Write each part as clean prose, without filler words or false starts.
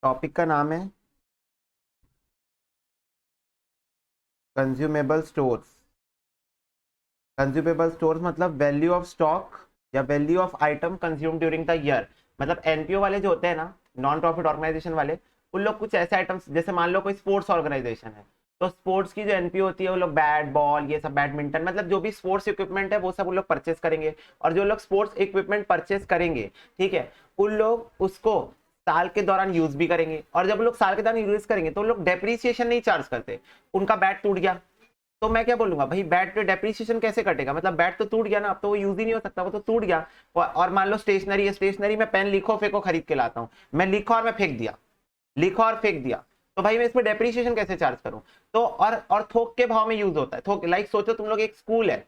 Topic का नाम है कंज्यूमेबल स्टोर्स। कंज्यूमेबल स्टोर्स मतलब वैल्यू ऑफ स्टॉक या value of item consume during the year. मतलब एनपीओ वाले जो होते हैं ना, नॉन प्रॉफिट ऑर्गेनाइजेशन वाले, उन लोग कुछ ऐसे आइटम्स, जैसे मान लो कोई स्पोर्ट्स ऑर्गेनाइजेशन है, तो स्पोर्ट्स की जो एनपीओ होती है वो लोग बैट बॉल ये सब बैडमिंटन मतलब जो भी स्पोर्ट्स इक्विपमेंट है वो सब उन लोग परचेस करेंगे। और जो लोग स्पोर्ट्स इक्विपमेंट परचेस करेंगे, ठीक है, उन लोग उसको साल के दौरान यूज भी करेंगे। और जब लोग साल के दौरान यूज करेंगे तो लोग डेप्रीसिएशन नहीं चार्ज करते। उनका बैट टूट गया तो मैं क्या बोलूंगा, भाई बैट पे डेप्रीसिएशन कैसे कटेगा, मतलब बैट तो टूट गया ना, अब तो वो यूज ही नहीं हो सकता, वो तो टूट गया। और मान लो स्टेशनरी है, स्टेशनरी में पेन लिखो फेंको खरीद के लाता हूँ, मैं लिखा और मैं फेंक दिया, लिखा और फेंक दिया, तो भाई मैं इसमें डेप्रीसिएशन कैसे चार्ज करूं। तो और थोक के भाव में यूज होता है। थोक लाइक सोचो तुम लोग एक स्कूल है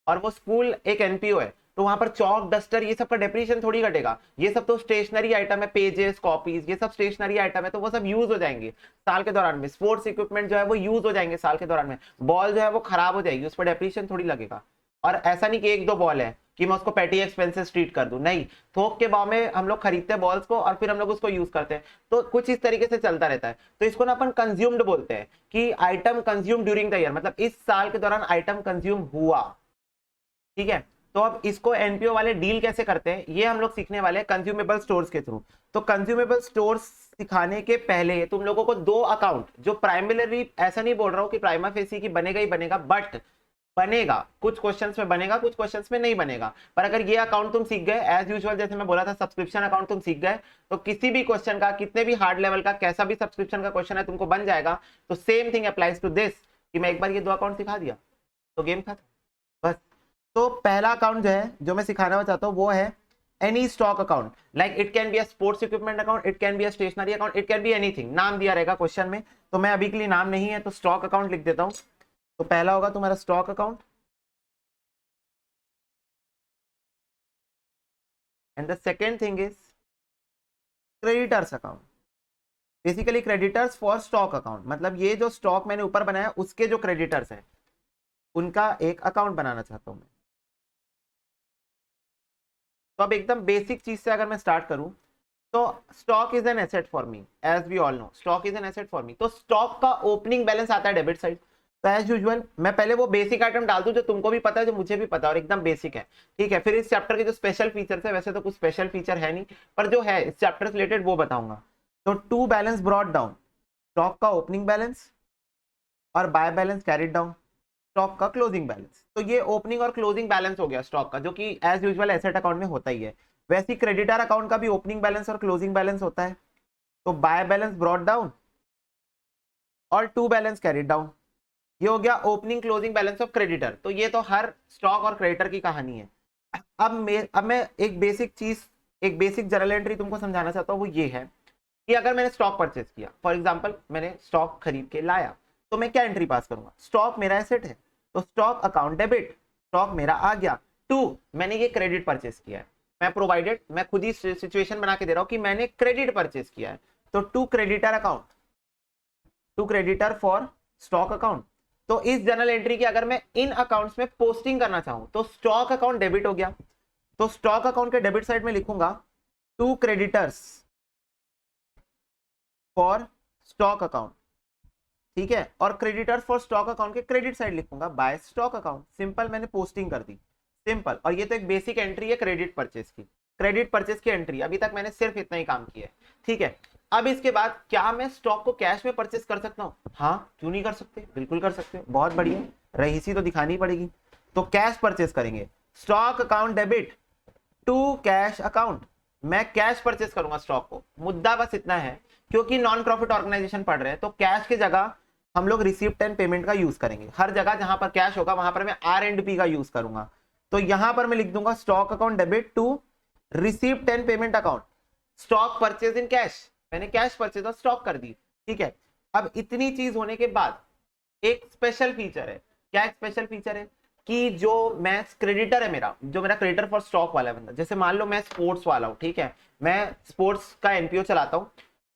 और वो स्कूल एक एनपीओ है, तो वहां पर चौक डस्टर ये सब का डेप्रीशिएशन थोड़ी घटेगा। ये सब तो स्टेशनरी आइटम है, पेजेस कॉपीज ये सब स्टेशनरी आइटम है, तो वो सब यूज हो जाएंगे साल के दौरान में। स्पोर्ट्स इक्विपमेंट जो है वो यूज हो जाएंगे साल के दौरान में। बॉल जो है वो खराब हो जाएगी, उस पर डेप्रीशिएशन थोड़ी लगेगा। और ऐसा नहीं कि एक दो बॉल है कि मैं उसको पेटी एक्सपेंसेस ट्रीट कर दूं, नहीं, थोक के भाव में हम लोग खरीदते हैं बॉल्स को और फिर हम लोग उसको यूज करते हैं। तो कुछ इस तरीके से चलता रहता है। तो इसको ना अपन कंज्यूम्ड बोलते हैं कि item consume during the year, मतलब इस साल के दौरान आइटम कंज्यूम हुआ, ठीक है। तो अब इसको एनपीओ वाले डील कैसे करते हैं ये हम लोग सीखने वाले हैं कंज्यूमेबल स्टोर्स के थ्रू। तो कंज्यूमेबल स्टोर्स सिखाने के पहले तुम लोगों को दो अकाउंट, जो प्राइमरी, ऐसा नहीं बोल रहा हूं कि प्राइमा फेसी की बनेगा ही बनेगा, बट बनेगा, कुछ क्वेश्चंस में बनेगा कुछ क्वेश्चंस में नहीं बनेगा। पर अगर ये अकाउंट तुम सीख गए एज यूजुअल, जैसे मैं बोला था सब्सक्रिप्शन अकाउंट तुम सीख गए, तो किसी भी क्वेश्चन का, कितने भी हार्ड लेवल का कैसा भी सब्सक्रिप्शन का क्वेश्चन है तुमको बन जाएगा। तो same thing applies to this, कि मैं एक बार ये दो अकाउंट सिखा दिया तो गेम खत्म, बस। तो पहला अकाउंट जो है जो मैं सिखाना चाहता हूं वो है any stock account. Like it can be a sports equipment account, it can be a stationery account, it can be anything, नाम दिया रहेगा क्वेश्चन में। तो मैं अभी के लिए नाम नहीं है तो स्टॉक अकाउंट लिख देता हूं। तो पहला होगा तुम्हारा stock account and the second thing is creditors account. Basically creditors for stock account, मतलब ये जो स्टॉक मैंने ऊपर बनाया उसके जो क्रेडिटर्स हैं उनका एक अकाउंट बनाना चाहता हूं मैं। तो अब एकदम बेसिक चीज से अगर मैं स्टार्ट करूं, तो stock is an asset for me, as we all know stock is an asset for me. तो स्टॉक का ओपनिंग बैलेंस आता है डेबिट साइड। तो एज यूजुअल मैं पहले वो बेसिक आइटम डाल दूं जो तुमको भी पता है, जो मुझे भी पता है और एकदम बेसिक है, ठीक है। फिर इस चैप्टर के जो स्पेशल फीचर्स है, वैसे तो कुछ स्पेशल फीचर है नहीं, पर जो है इस चैप्टर से रिलेटेड वो बताऊंगा। तो to balance brought down, stock का ओपनिंग बैलेंस और by balance carried down, stock का क्लोजिंग बैलेंस। तो ये ओपनिंग और क्लोजिंग बैलेंस हो गया स्टॉक का, जो कि एज यूजुअल एसेट अकाउंट में होता ही है। वैसे क्रेडिटर अकाउंट का भी ओपनिंग बैलेंस और क्लोजिंग बैलेंस होता है। तो बाय बैलेंस ब्रॉट डाउन और टू बैलेंस कैरिड डाउन, ये हो गया opening closing balance of creditor. तो ये तो हर स्टॉक और क्रेडिटर की कहानी है। अब मैं एक बेसिक चीज, एक बेसिक जर्नल एंट्री तुमको समझाना चाहता हूँ, वो ये है कि अगर मैंने स्टॉक परचेस किया, फॉर एग्जांपल मैंने स्टॉक खरीद के लाया, तो मैं क्या एंट्री पास करूंगा, स्टॉक मेरा एसेट है तो स्टॉक अकाउंट डेबिट, स्टॉक मेरा आ गया। टू, मैंने ये क्रेडिट परचेस किया है, मैं प्रोवाइडेड, मैं खुद ही सिचुएशन बना के दे रहा हूं कि मैंने क्रेडिट परचेस किया है, तो to creditor account, to creditor for stock account. तो इस जर्नल एंट्री की अगर मैं इन अकाउंट्स में पोस्टिंग करना चाहूं तो स्टॉक अकाउंट डेबिट हो गया, तो स्टॉक अकाउंट के डेबिट साइड में लिखूंगा to creditors for stock account, ठीक है। और क्रेडिटर्स फॉर स्टॉक अकाउंट के क्रेडिट साइड लिखूंगा बाय स्टॉक अकाउंट। सिंपल, मैंने पोस्टिंग कर दी, सिंपल। और ये तो एक बेसिक एंट्री है क्रेडिट परचेस की, क्रेडिट परचेस की एंट्री। अभी तक मैंने सिर्फ इतना ही काम किया है, ठीक है। अब इसके बाद क्या मैं स्टॉक को कैश में परचेस कर सकता हूँ? हाँ, क्यों नहीं कर सकते, बिल्कुल कर सकते हो, बहुत बढ़िया। रईसी तो दिखानी पड़ेगी, तो कैश परचेस करेंगे, stock account debit to cash account. मैं कैश परचेस करूंगा स्टॉक को। मुद्दा बस इतना है, क्योंकि नॉन प्रॉफिट ऑर्गेनाइजेशन पढ़ रहे हैं तो कैश की जगह हम लोग रिसीप्ट एंड पेमेंट का यूज करेंगे। हर जगह जहां पर कैश होगा वहां पर मैं आर एंड पी का यूज करूंगा। तो यहां पर मैं लिख दूंगा stock account debit to receipt and payment account, stock purchase in cash. मैंने कैश परचेज और स्टॉक कर दी, ठीक है। अब इतनी चीज होने के बाद एक स्पेशल फीचर है। क्या एक स्पेशल फीचर है कि जो मैं क्रेडिटर है मेरा, जो मेरा क्रेडिटर फॉर स्टॉक वाला बंदा, जैसे मान लो मैं स्पोर्ट्स वाला हूं, ठीक है, मैं स्पोर्ट्स का एनपीओ चलाता हूं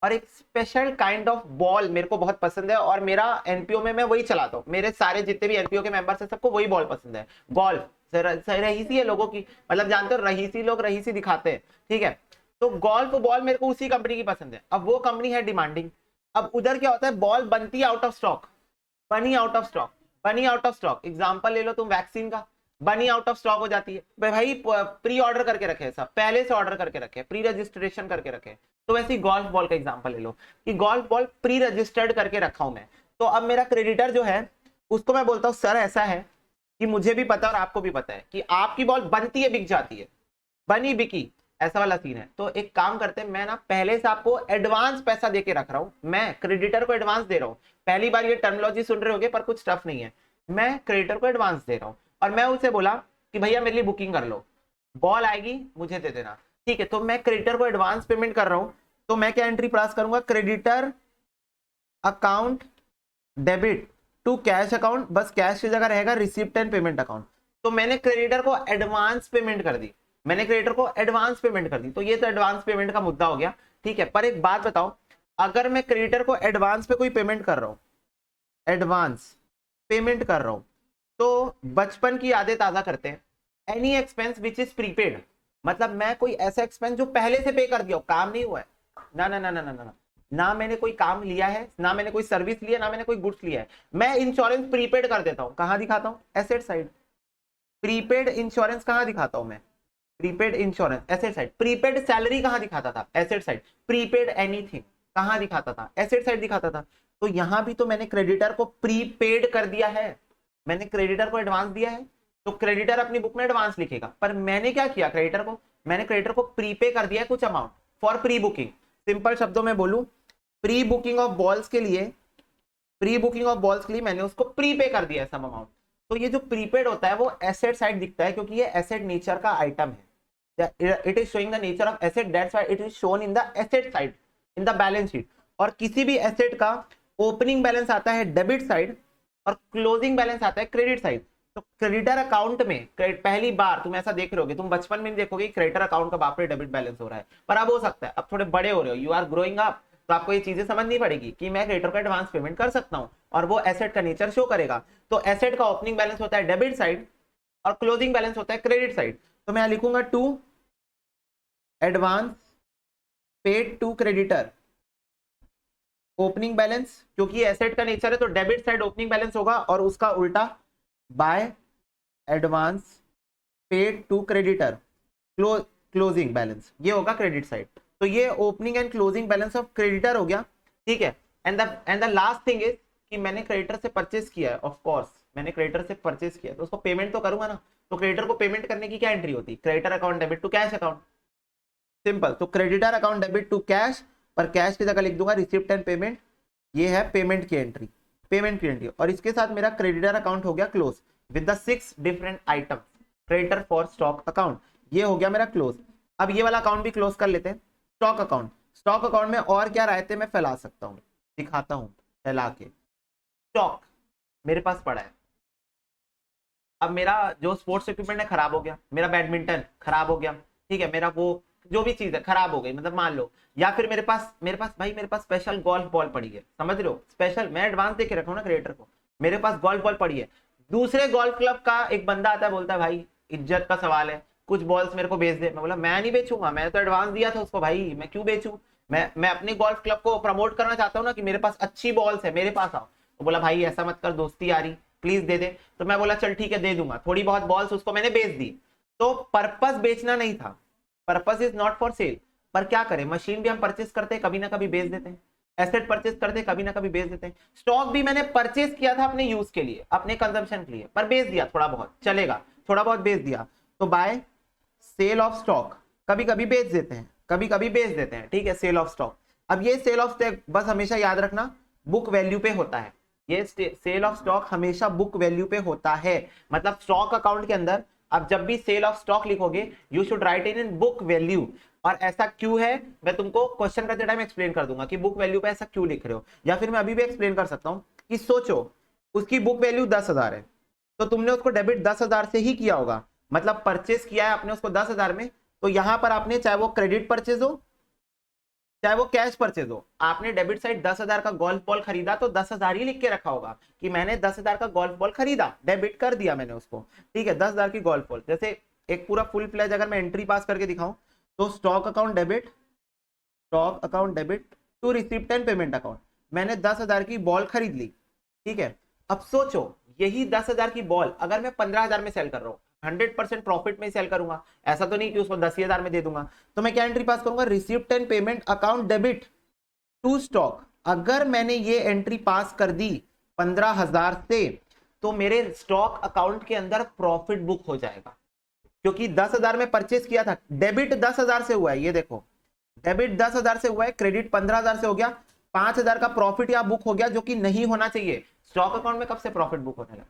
और एक स्पेशल काइंड ऑफ बॉल मेरे को बहुत पसंद है और मेरा एनपीओ में मैं वही चलाता हूँ, मेरे सारे जितने भी एनपीओ के मेंबर्स हैं सबको वही बॉल पसंद है, गोल्फ। रहीसी है लोगों की, मतलब जानते हो रहीसी लोग रहीसी दिखाते हैं, ठीक है। तो गोल्फ बॉल मेरे को उसी कंपनी की पसंद है, अब वो कंपनी है डिमांडिंग। अब उधर क्या होता है, बॉल बनती है आउट ऑफ स्टॉक, बनी आउट ऑफ स्टॉक, बनी आउट ऑफ स्टॉक। एग्जांपल ले लो तुम वैक्सीन का, बनी आउट ऑफ स्टॉक हो जाती है भाई, प्री ऑर्डर करके रखे, सब पहले से ऑर्डर करके रखे, प्री रजिस्ट्रेशन करके रखे। तो वैसे ही गोल्फ बॉल का एग्जांपल ले लो कि गोल्फ बॉल प्री रजिस्टर्ड करके रखा हूं मैं। तो अब मेरा क्रेडिटर जो है उसको मैं बोलता हूं सर ऐसा है कि मुझे भी पता है और आपको भी पता है कि आपकी बॉल बनती है बिक जाती है, बनी बिकी, ऐसा वाला सीन है। तो एक काम करते हैं, मैं ना पहले से आपको एडवांस पैसा देके रख रहा हूं, मैं क्रेडिटर को एडवांस दे रहा हूं। पहली बार ये टर्मिनोलॉजी सुन रहे होगे पर कुछ टफ नहीं है, मैं क्रेडिटर को एडवांस दे रहा हूं और मैं उसे बोला कि भैया मेरे लिए बुकिंग कर लो, बॉल आएगी मुझे दे देना, ठीक है। तो मैं क्रेडिटर को एडवांस पेमेंट कर रहा हूं, तो मैं क्या एंट्री पास करूंगा, creditor account debit to cash account, बस कैश की जगह रहेगा रिसिप्ट एंड पेमेंट अकाउंट। तो मैंने क्रेडिटर को एडवांस पेमेंट कर दी, मैंने क्रेडिटर को एडवांस पेमेंट कर दी। तो ये तो एडवांस पेमेंट का मुद्दा हो गया, ठीक है। पर एक बात बताओ, अगर मैं क्रेडिटर को एडवांस पे कोई पेमेंट कर रहा हूं, एडवांस पेमेंट कर रहा हूं, तो बचपन की यादें ताजा करते हैं, any expense which is prepaid, मतलब मैं कोई ऐसा एक्सपेंस जो पहले से पे कर दिया हो, काम नहीं हुआ है, ना ना ना ना ना ना ना मैंने कोई काम लिया है, ना मैंने कोई सर्विस लिया, ना मैंने कोई गुड्स लिया है, मैं इंश्योरेंस प्रीपेड कर देता हूं। कहां दिखाता हूं, एसेट साइड। प्रीपेड इंश्योरेंस कहां दिखाता हूं मैं, prepaid insurance asset side. Prepaid salary कहां दिखाता था, एसेट साइड। प्रीपेड एनीथिंग कहां दिखाता था, एसेट साइड दिखाता था। तो यहां भी तो मैंने क्रेडिटर को प्रीपेड कर दिया है, मैंने क्रेडिटर को एडवांस दिया है, तो क्रेडिटर अपनी बुक में एडवांस लिखेगा। पर मैंने क्या किया, क्रेडिटर को, मैंने क्रेडिटर को प्रीपे कर दिया है कुछ amount for pre booking. Simple शब्दों में बोलूं, प्री बुकिंग ऑफ बॉल्स के लिए, प्री बुकिंग ऑफ बॉल्स के लिए मैंने उसको प्रीपे कर दिया है सम अमाउंट। तो ये जो प्रीपेड होता है वो एसेट साइड दिखता है, क्योंकि ये एसेट नेचर का आइटम है, it is showing the nature of asset, that's why it is shown in the asset side in the balance sheet. और किसी भी एसेट का ओपनिंग बैलेंस आता है डेबिट साइड और क्लोजिंग बैलेंस आता है क्रेडिट साइड। तो क्रेडिटर अकाउंट में पहली बार तुम ऐसा देख रहे होगे, तुम बचपन में नहीं देखोगे क्रेडिटर अकाउंट का बाप रे डेबिट बैलेंस हो रहा है, पर अब हो सकता है, अब थोड़े बड़े हो रहे हो, यू आर ग्रोइंग अप, तो आपको ये चीजें समझनी पड़ेगी कि मैं क्रेडिटर को एडवांस पेमेंट कर सकता हूं और वो एसेट का नेचर शो करेगा। तो एसेट का ओपनिंग बैलेंस होता है डेबिट साइड और क्लोजिंग बैलेंस होता है क्रेडिट साइड। तो मैं लिखूंगा to advance paid to creditor opening balance, क्योंकि एसेट का नेचर है तो डेबिट साइड ओपनिंग बैलेंस होगा, और उसका उल्टा by advance paid to creditor closing balance, ये होगा क्रेडिट साइड। तो ये opening and closing balance of creditor हो गया, ठीक है। And the last thing is कि मैंने क्रेडिटर से परचेस किया है, ऑफ कोर्स मैंने क्रेडिटर से परचेस किया तो उसको पेमेंट तो करूंगा ना। तो क्रेडिटर को पेमेंट करने की क्या एंट्री होती है, creditor account debit to cash account, simple. तो creditor account debit to cash, पर कैश की जगह लिख दूंगा रिसिप्ट एंड पेमेंट, ये है पेमेंट की एंट्री, पेमेंट की एंट्री। और इसके साथ मेरा क्रेडिटर अकाउंट हो गया close with the 6 different items, creditor for stock account, ये हो गया मेरा क्लोज। अब ये वाला अकाउंट भी क्लोज कर लेते हैं, स्टॉक अकाउंट। स्टॉक अकाउंट में और क्या रहते मैं फैला सकता हूँ, दिखाता हूँ फैला के। स्टॉक मेरे पास पड़ा है, अब मेरा जो स्पोर्ट्स इक्विपमेंट है खराब हो गया, मेरा बैडमिंटन खराब हो गया, ठीक है, मेरा वो जो भी चीज है खराब हो गई, मतलब मान लो, या फिर मेरे पास भाई मेरे पास स्पेशल गोल्फ बॉल पड़ी है, समझ रहे हो, स्पेशल मैं एडवांस देके रखा हूं ना क्रिएटर को, मेरे पास गोल्फ बॉल पड़ी है। दूसरे गोल्फ क्लब का एक बंदा आता है, बोलता है भाई इज्जत का सवाल है, कुछ बॉल्स मेरे को बेच दे। मैं बोला मैं नहीं बेचूंगा, मैं तो एडवांस दिया था उसको भाई, मैं क्यों बेचूं, मैं अपने गोल्फ क्लब को प्रमोट करना चाहता हूँ ना कि मेरे पास अच्छी बॉल्स है, मेरे पास आओ। तो बोला भाई ऐसा मत कर, दोस्ती आ रही, प्लीज दे दे। तो मैं बोला चल ठीक है दे दूंगा, थोड़ी बहुत बॉल्स उसको मैंने बेच दी। तो पर्पस बेचना नहीं था, purpose is not for sale. पर क्या करें, मशीन भी हम परचेस करते हैं कभी ना कभी बेच देते हैं, एसेट परचेस करते हैं कभी ना कभी बेच देते हैं। स्टॉक भी मैंने परचेस किया था अपने यूज के लिए, अपने कंजम्पशन के लिए, पर बेच दिया, थोड़ा बहुत चलेगा, थोड़ा बहुत बेच दिया। तो बाय सेल ऑफ स्टॉक, कभी कभी बेच देते हैं, कभी कभी बेच देते हैं, ठीक है, सेल ऑफ स्टॉक। अब ये सेल ऑफ स्टॉक बस हमेशा याद रखना बुक वैल्यू पे होता है, ये सेल ऑफ स्टॉक हमेशा बुक वैल्यू पे होता है। मतलब स्टॉक अकाउंट के अंदर अब जब भी सेल ऑफ स्टॉक लिखोगे you should write in book value. और ऐसा क्यों है मैं तुमको क्वेश्चन करते टाइम एक्सप्लेन कर दूंगा कि बुक वैल्यू पे ऐसा क्यों लिख रहे हो, या फिर मैं अभी भी एक्सप्लेन कर सकता हूं कि सोचो उसकी बुक वैल्यू 10,000 है, तो तुमने उसको डेबिट 10,000 से ही किया होगा, मतलब परचेस किया है आपने उसको 10,000 में। तो यहां पर आपने चाहे वो क्रेडिट परचेज हो चाहे वो कैश परचेज हो, आपने डेबिट साइड 10,000 का गोल्फ बॉल खरीदा तो 10,000 ही लिख के रखा होगा कि मैंने 10,000 का गोल्फ बॉल खरीदा, डेबिट कर दिया मैंने उसको, ठीक है, 10,000 की गोल्फ बॉल। जैसे एक पूरा फुल फ्लैज अगर मैं एंट्री पास करके दिखाऊं तो stock account debit to receipt and payment account. मैंने 10,000 की बॉल खरीद ली, ठीक है। अब सोचो यही 10,000 की बॉल अगर मैं 15,000 में सेल कर रहा हूँ, 100% प्रॉफिट में सेल करूंगा, ऐसा तो नहीं कि उसको 10,000 में दे दूंगा। तो मैं क्या एंट्री पास करूंगा, receipt and payment account debit to stock. अगर मैंने ये एंट्री पास कर दी 15,000 से, तो मेरे स्टॉक अकाउंट के अंदर प्रॉफिट बुक हो जाएगा, क्योंकि 10,000 में परचेस किया था। डेबिट 10,000 से हुआ है, ये देखो डेबिट 10,000 से हुआ है, क्रेडिट 15,000 से हो गया, 5,000 का प्रॉफिट यहां बुक हो गया, जो कि नहीं होना चाहिए। स्टॉक अकाउंट में कब से प्रॉफिट बुक होने लगा?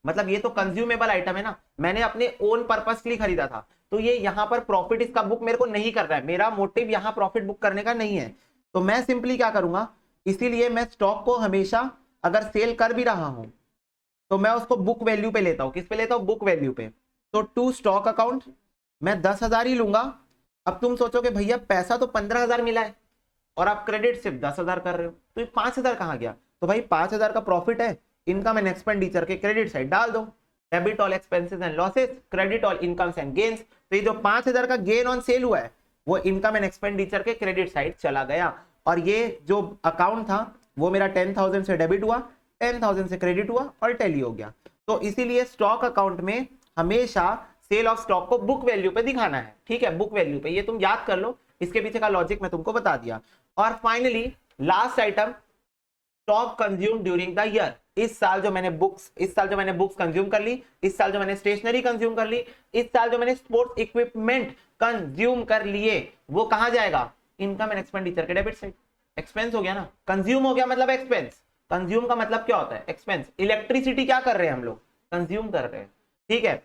मतलब ये तो कंज्यूमेबल आइटम है ना, मैंने अपने ओन पर्पस के लिए खरीदा था, तो ये यहां पर प्रॉफिट इसका बुक मेरे को नहीं करना है, मेरा मोटिव यहां प्रॉफिट बुक करने का नहीं है। तो मैं सिंपली क्या करूंगा, इसीलिए मैं स्टॉक को हमेशा अगर सेल कर भी रहा हूं तो मैं उसको बुक वैल्यू पे लेता हूं। किस पे लेता हूं? बुक वैल्यू पे। तो टू स्टॉक अकाउंट मैं 10,000 ही लूंगा। अब तुम सोचोगे भैया पैसा तो 15,000 मिला है और आप क्रेडिट सिर्फ 10,000 कर रहे हो, तो ये 5,000 कहां गया? तो भाई 5,000 का प्रॉफिट है, इनकम एंड एक्सपेंडिचर के क्रेडिट साइड डाल दो, debit all expenses and losses, credit all incomes and gains. तो ये जो 5,000 का गेन ऑन सेल हुआ है वो इनकम एंड एक्सपेंडिचर के क्रेडिट साइड चला गया, और ये जो अकाउंट था वो मेरा 10,000 से डेबिट हुआ, 10,000 से क्रेडिट हुआ और टैली हो गया। तो इसीलिए स्टॉक अकाउंट में हमेशा सेल ऑफ स्टॉक को बुक वैल्यू पे दिखाना है, ठीक है, बुक वैल्यू पे। ये तुम याद कर लो, इसके पीछे का लॉजिक मैं तुमको बता दिया। और finally last item, stock consume during the year. इस साल जो मैंने बुक्स कंज्यूम कर ली, इस साल जो मैंने स्टेशनरी कंज्यूम कर ली, इस साल जो मैंने स्पोर्ट्स इक्विपमेंट कंज्यूम कर लिए, वो कहां जाएगा? इनकम एंड एक्सपेंडिचर के डेबिट साइड। एक्सपेंस हो गया ना, कंज्यूम हो गया मतलब एक्सपेंस, कंज्यूम का मतलब क्या होता है? एक्सपेंस। इलेक्ट्रिसिटी क्या कर रहे हैं हम लोग? कंज्यूम कर रहे हैं, ठीक है।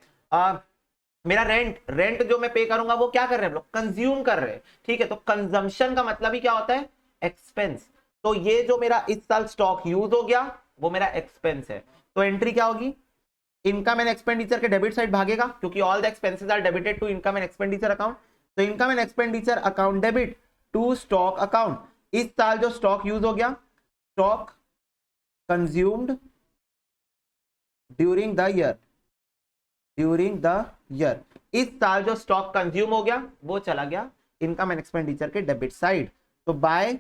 मेरा रेंट जो मैं पे करूंगा वो क्या कर रहे हैं हम लोग? कंज्यूम कर रहे हैं, ठीक है। तो कंजम्पशन का मतलब ही क्या होता है? एक्सपेंस। तो ये जो मेरा इस साल स्टॉक यूज हो गया वो मेरा एक्सपेंस है। तो एंट्री क्या होगी? इनकम एंड एक्सपेंडिचर के डेबिट साइड भागेगा, क्योंकि all the expenses are debited to income and expenditure account. तो income and expenditure account debit to stock account. इस साल जो स्टॉक यूज हो गया, stock consumed during the year, इस साल जो स्टॉक कंज्यूम हो गया वो चला गया इनकम एंड एक्सपेंडिचर के डेबिट साइड। तो by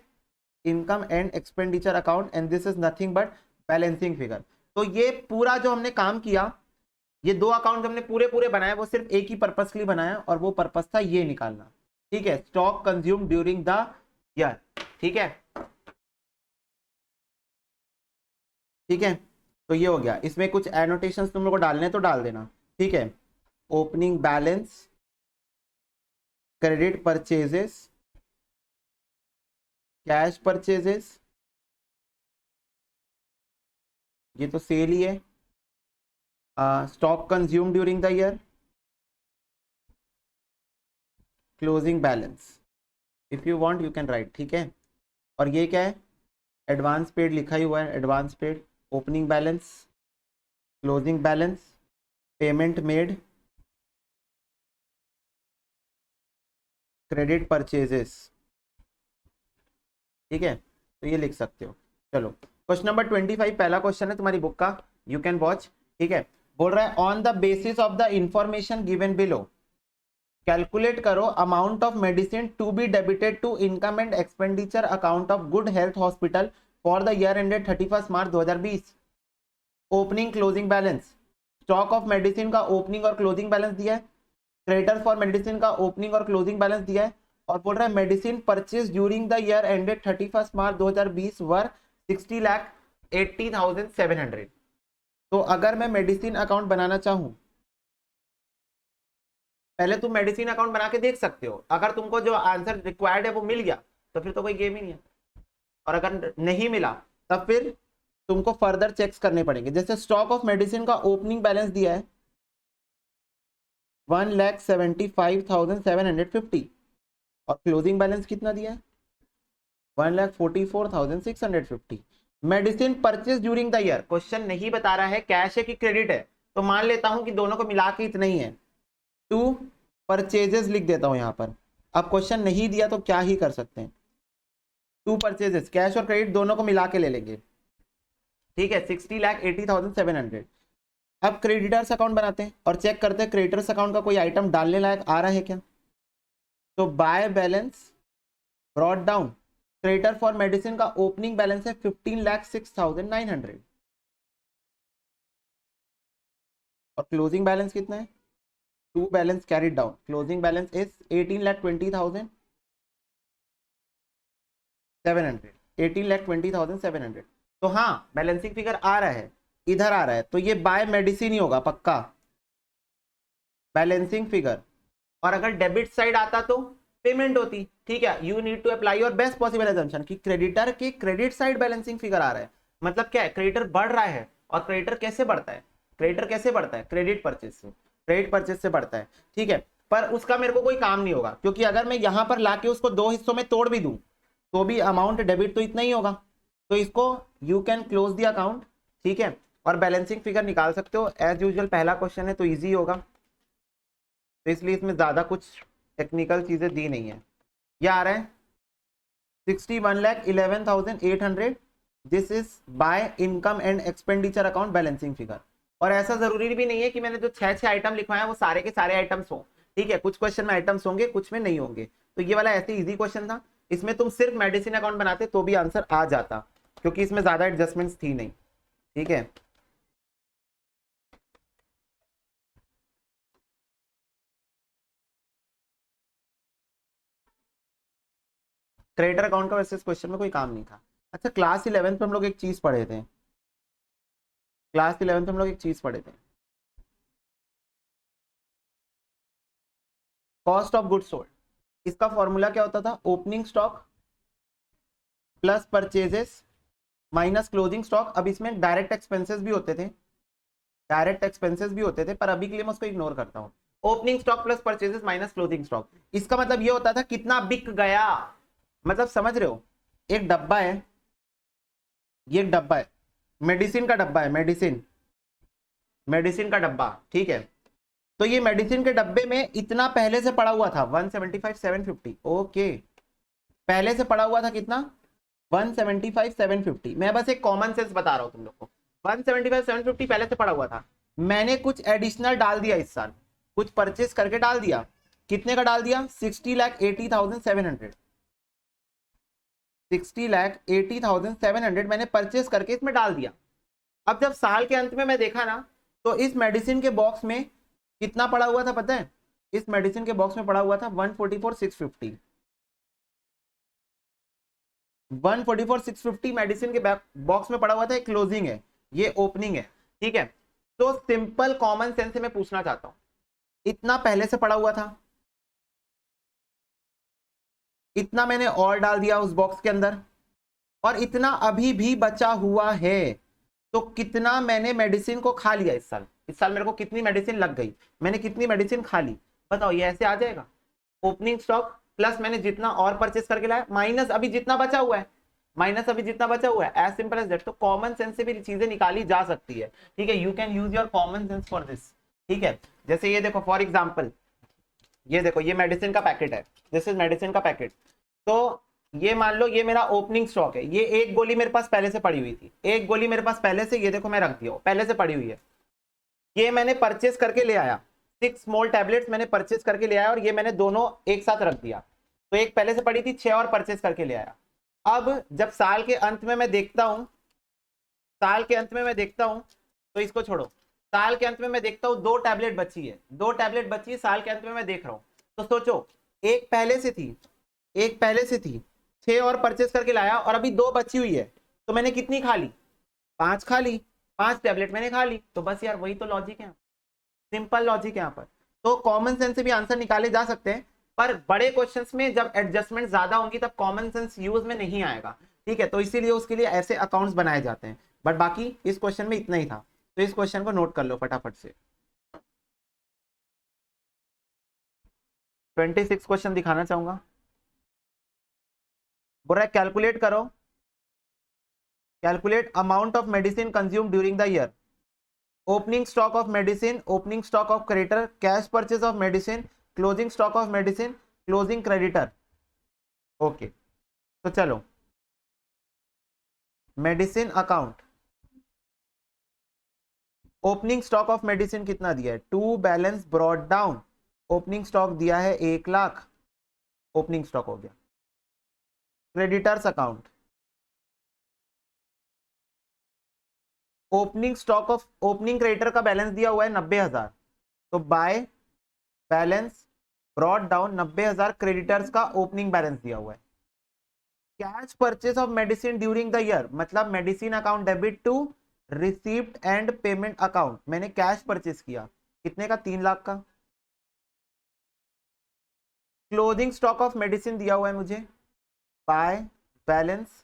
income and expenditure account, and this is nothing but balancing figure. तो ये पूरा जो हमने काम किया, ये दो अकाउंट हमने पूरे बनाए, वो सिर्फ एक ही पर्पस के लिए बनाया, और वो पर्पस था ये निकालना, ठीक है, stock consume during the year, ठीक है, ठीक है। तो ये हो गया। इसमें कुछ एनोटेशंस तुम लोग को डालने तो डाल देना, ठीक है। Opening balance, credit purchases, cash purchases, ये तो सेल ही है। Stock consume during the year, closing balance, if you want you can write, ठीक है। और ये क्या है? एडवांस पेड लिखा ही हुआ है, advance paid, opening balance, closing balance, payment made, credit purchases, ठीक है। तो ये लिख सकते हो। चलो क्वेश्चन नंबर 25 पहला क्वेश्चन है तुम्हारी बुक का, यू कैन वॉच, ठीक है। बोल रहा है on the basis of the information given below calculate करो amount of medicine to be debited to income and expenditure account of Good Health Hospital for the year ended 31 March 2020। Opening closing balance, stock of medicine का opening और closing balance दिया है, creditor for medicine का opening और closing balance दिया है, और बोल रहा है medicine purchase during the year ended 31 March 2020 वर 60,80,700। तो अगर मैं मेडिसिन अकाउंट बनाना चाहूं, पहले तुम मेडिसिन अकाउंट बना के देख सकते हो, अगर तुमको जो आंसर रिक्वायर्ड है वो मिल गया तो फिर तो कोई गेम ही नहीं है, और अगर नहीं मिला तब फिर तुमको फर्दर चेक्स करने पड़ेंगे। जैसे स्टॉक ऑफ मेडिसिन का ओपनिंग बैलेंस दिया है 1,75,750 और क्लोजिंग बैलेंस कितना दिया है 1,44,650। Medicine purchase during the year, question नहीं बता रहा है कैश है कि क्रेडिट है, तो मान लेता हूं कि दोनों को मिला के इतना ही है, टू परचेजेस लिख देता हूं यहां पर। अब क्वेश्चन नहीं दिया तो क्या ही कर सकते हैं, टू परचेजेस कैश और क्रेडिट दोनों को मिला के ले लेंगे, ठीक है, 60,80,700। अब क्रेडिटर्स अकाउंट बनाते हैं और चेक करते हैं क्रेडिटर्स अकाउंट का कोई आइटम डालने लायक आ रहा है क्या। तो by balance brought down, creditor for medicine का ओपनिंग बैलेंस है 15,06,900 और क्लोजिंग बैलेंस कितना है, to balance carried down, closing balance is 18,20,700, 18,20,700। तो हाँ बैलेंसिंग फिगर आ रहा है, इधर आ रहा है, तो ये बाय मेडिसिन ही होगा पक्का बैलेंसिंग फिगर। और अगर डेबिट साइड आता तो पेमेंट होती, ठीक है। You need to apply your best possible assumption कि क्रेडिटर की क्रेडिट साइड बैलेंसिंग फिगर आ रहा है, मतलब क्या है, क्रेडिटर बढ़ रहा है। और क्रेडिटर कैसे बढ़ता है, क्रेडिटर कैसे बढ़ता है, क्रेडिट परचेज से, क्रेडिट परचेज से बढ़ता है, ठीक है। पर उसका मेरे को कोई काम नहीं होगा, क्योंकि अगर मैं यहां पर लाके उसको दो हिस्सों में तोड़ भी दूं तो भी अमाउंट डेबिट तो इतना ही होगा। तो इसको you can close the account, ठीक है, और बैलेंसिंग फिगर निकाल सकते हो। एज यूजुअल पहला क्वेश्चन है तो इजी होगा, तो इसलिए इसमें ज्यादा कुछ टेक्निकल चीजें दी नहीं है। ये आ रहा है 61,11,800, this is by income and expenditure account balancing figure. और ऐसा जरूरी भी नहीं है कि मैंने जो छह आइटम लिखवाए वो सारे के सारे आइटम्स हो, ठीक है, कुछ क्वेश्चन में आइटम्स होंगे कुछ में नहीं होंगे। तो ये वाला ऐसे इजी क्वेश्चन था, इसमें तुम सिर्फ मेडिसिन अकाउंट बनाते तो भी आंसर आ जाता, क्योंकि इसमें ज्यादा एडजस्टमेंट्स थी नहीं, ठीक है। क्रेडिटर अकाउंट का वैसे इस क्वेश्चन में कोई काम नहीं था। अच्छा क्लास 11th में हम लोग एक चीज पढ़े थे, क्लास 11th में हम लोग एक चीज पढ़े थे, कॉस्ट ऑफ गुड्स सोल्ड। इसका फॉर्मूला क्या होता था, opening stock plus purchases minus closing stock. अब इसमें डायरेक्ट एक्सपेंसेस भी होते थे, डायरेक्ट एक्सपेंसेस भी होते थे, पर अभी के लिए मैं उसको इग्नोर करता हूं। Opening stock plus purchases minus closing stock, इसका मतलब ये होता था कितना बिक गया, मतलब समझ रहे हो, एक डब्बा है, ये एक डब्बा है, मेडिसिन का डब्बा है, मेडिसिन, मेडिसिन का डब्बा, ठीक है। तो ये मेडिसिन के डब्बे में इतना पहले से पड़ा हुआ था 175,750, ओके, पहले से पड़ा हुआ था कितना 175,750। मैं बस एक कॉमन सेंस बता रहा हूं तुम लोग को, 175,750 पहले से पड़ा हुआ था, मैंने कुछ एडिशनल डाल दिया इस साल, कुछ परचेस करके डाल दिया, कितने का डाल दिया 60,80,700, 60,80,700 मैंने परचेस करके इसमें डाल दिया। अब जब साल के अंत में मैं देखा ना, तो इस मेडिसिन के बॉक्स में कितना पड़ा हुआ था पता है, इस मेडिसिन के बॉक्स में पड़ा हुआ था 144,650, 144,650 मेडिसिन के बॉक्स में पड़ा हुआ था। एक क्लोजिंग है, ये ओपनिंग है, ठीक है। तो सिंपल कॉमन सेंस से मैं पूछना चाहता हूं, इतना पहले से पड़ा हुआ था, इतना मैंने और डाल दिया उस बॉक्स के अंदर, और इतना अभी भी बचा हुआ है, तो कितना मैंने मेडिसिन को खा लिया इस साल, इस साल मेरे को कितनी मेडिसिन लग गई, मैंने कितनी मेडिसिन खा ली, बताओ। ये ऐसे आ जाएगा, ओपनिंग स्टॉक प्लस मैंने जितना और परचेस करके लाया माइनस अभी जितना बचा हुआ है, माइनस अभी जितना बचा हुआ है, एज सिंपल एज दैट। तो कॉमन सेंस से भी चीजें निकाली जा सकती है, ठीक है, you can use your common sense for this, ठीक है। जैसे ये देखो फॉर एग्जाम्पल, ये देखो ये मेडिसिन का पैकेट है, दिस इज मेडिसिन का पैकेट। तो ये मान लो ये मेरा ओपनिंग स्टॉक है, ये एक गोली मेरे पास पहले से पड़ी हुई थी, एक गोली मेरे पास पहले से, ये देखो मैं रख दिया, पहले से पड़ी हुई है। ये मैंने परचेस करके ले आया, 6 स्मॉल टैबलेट्स मैंने परचेस करके ले आया, और ये मैंने दोनों एक साथ रख दिया, तो एक पहले से पड़ी थी, 6 और परचेस करके ले आया। अब जब साल के अंत में मैं देखता हूं, साल के अंत में मैं देखता हूं, तो इसको छोड़ो, साल के अंत में मैं देखता हूं 2 टैबलेट बची है, 2 टैबलेट बची है साल के अंत में मैं देख रहा हूं। तो सोचो, एक पहले से थी, एक पहले से थी, 6 और परचेस करके लाया, और अभी 2 बची हुई है, तो मैंने कितनी खा ली, 5 खा ली, 5 टैबलेट मैंने खा ली। तो बस यार वही तो लॉजिक है, सिंपल लॉजिक है यहाँ पर। तो कॉमन सेंस से भी आंसर निकाले जा सकते हैं, पर बड़े क्वेश्चंस में जब एडजस्टमेंट ज्यादा होंगी तब कॉमन सेंस यूज में नहीं आएगा, ठीक है। तो इसीलिए उसके लिए ऐसे अकाउंट्स बनाए जाते हैं। बट बाकी इस क्वेश्चन में इतना ही था, तो इस क्वेश्चन को नोट कर लो फटाफट से। 26 क्वेश्चन दिखाना चाहूंगा, बोल रहा है कैलकुलेट करो, calculate amount of medicine consume during the year, opening stock of medicine, opening stock of creditor, cash purchase of medicine, closing stock of medicine, closing creditor. Okay, तो चलो medicine account, opening stock of medicine कितना दिया है, to balance brought down, opening stock दिया है 1 lakh, opening stock हो गया। Creditors account, opening stock of opening creditor का बैलेंस दिया हुआ है 90,000, तो by balance brought down 90,000 creditors का ओपनिंग बैलेंस दिया हुआ है। Cash purchase of medicine during the year, मतलब medicine account debit to received and payment account, मैंने कैश परचेज किया कितने का, 3 लाख का। क्लोजिंग स्टॉक ऑफ मेडिसिन दिया हुआ है मुझे, बाय बैलेंस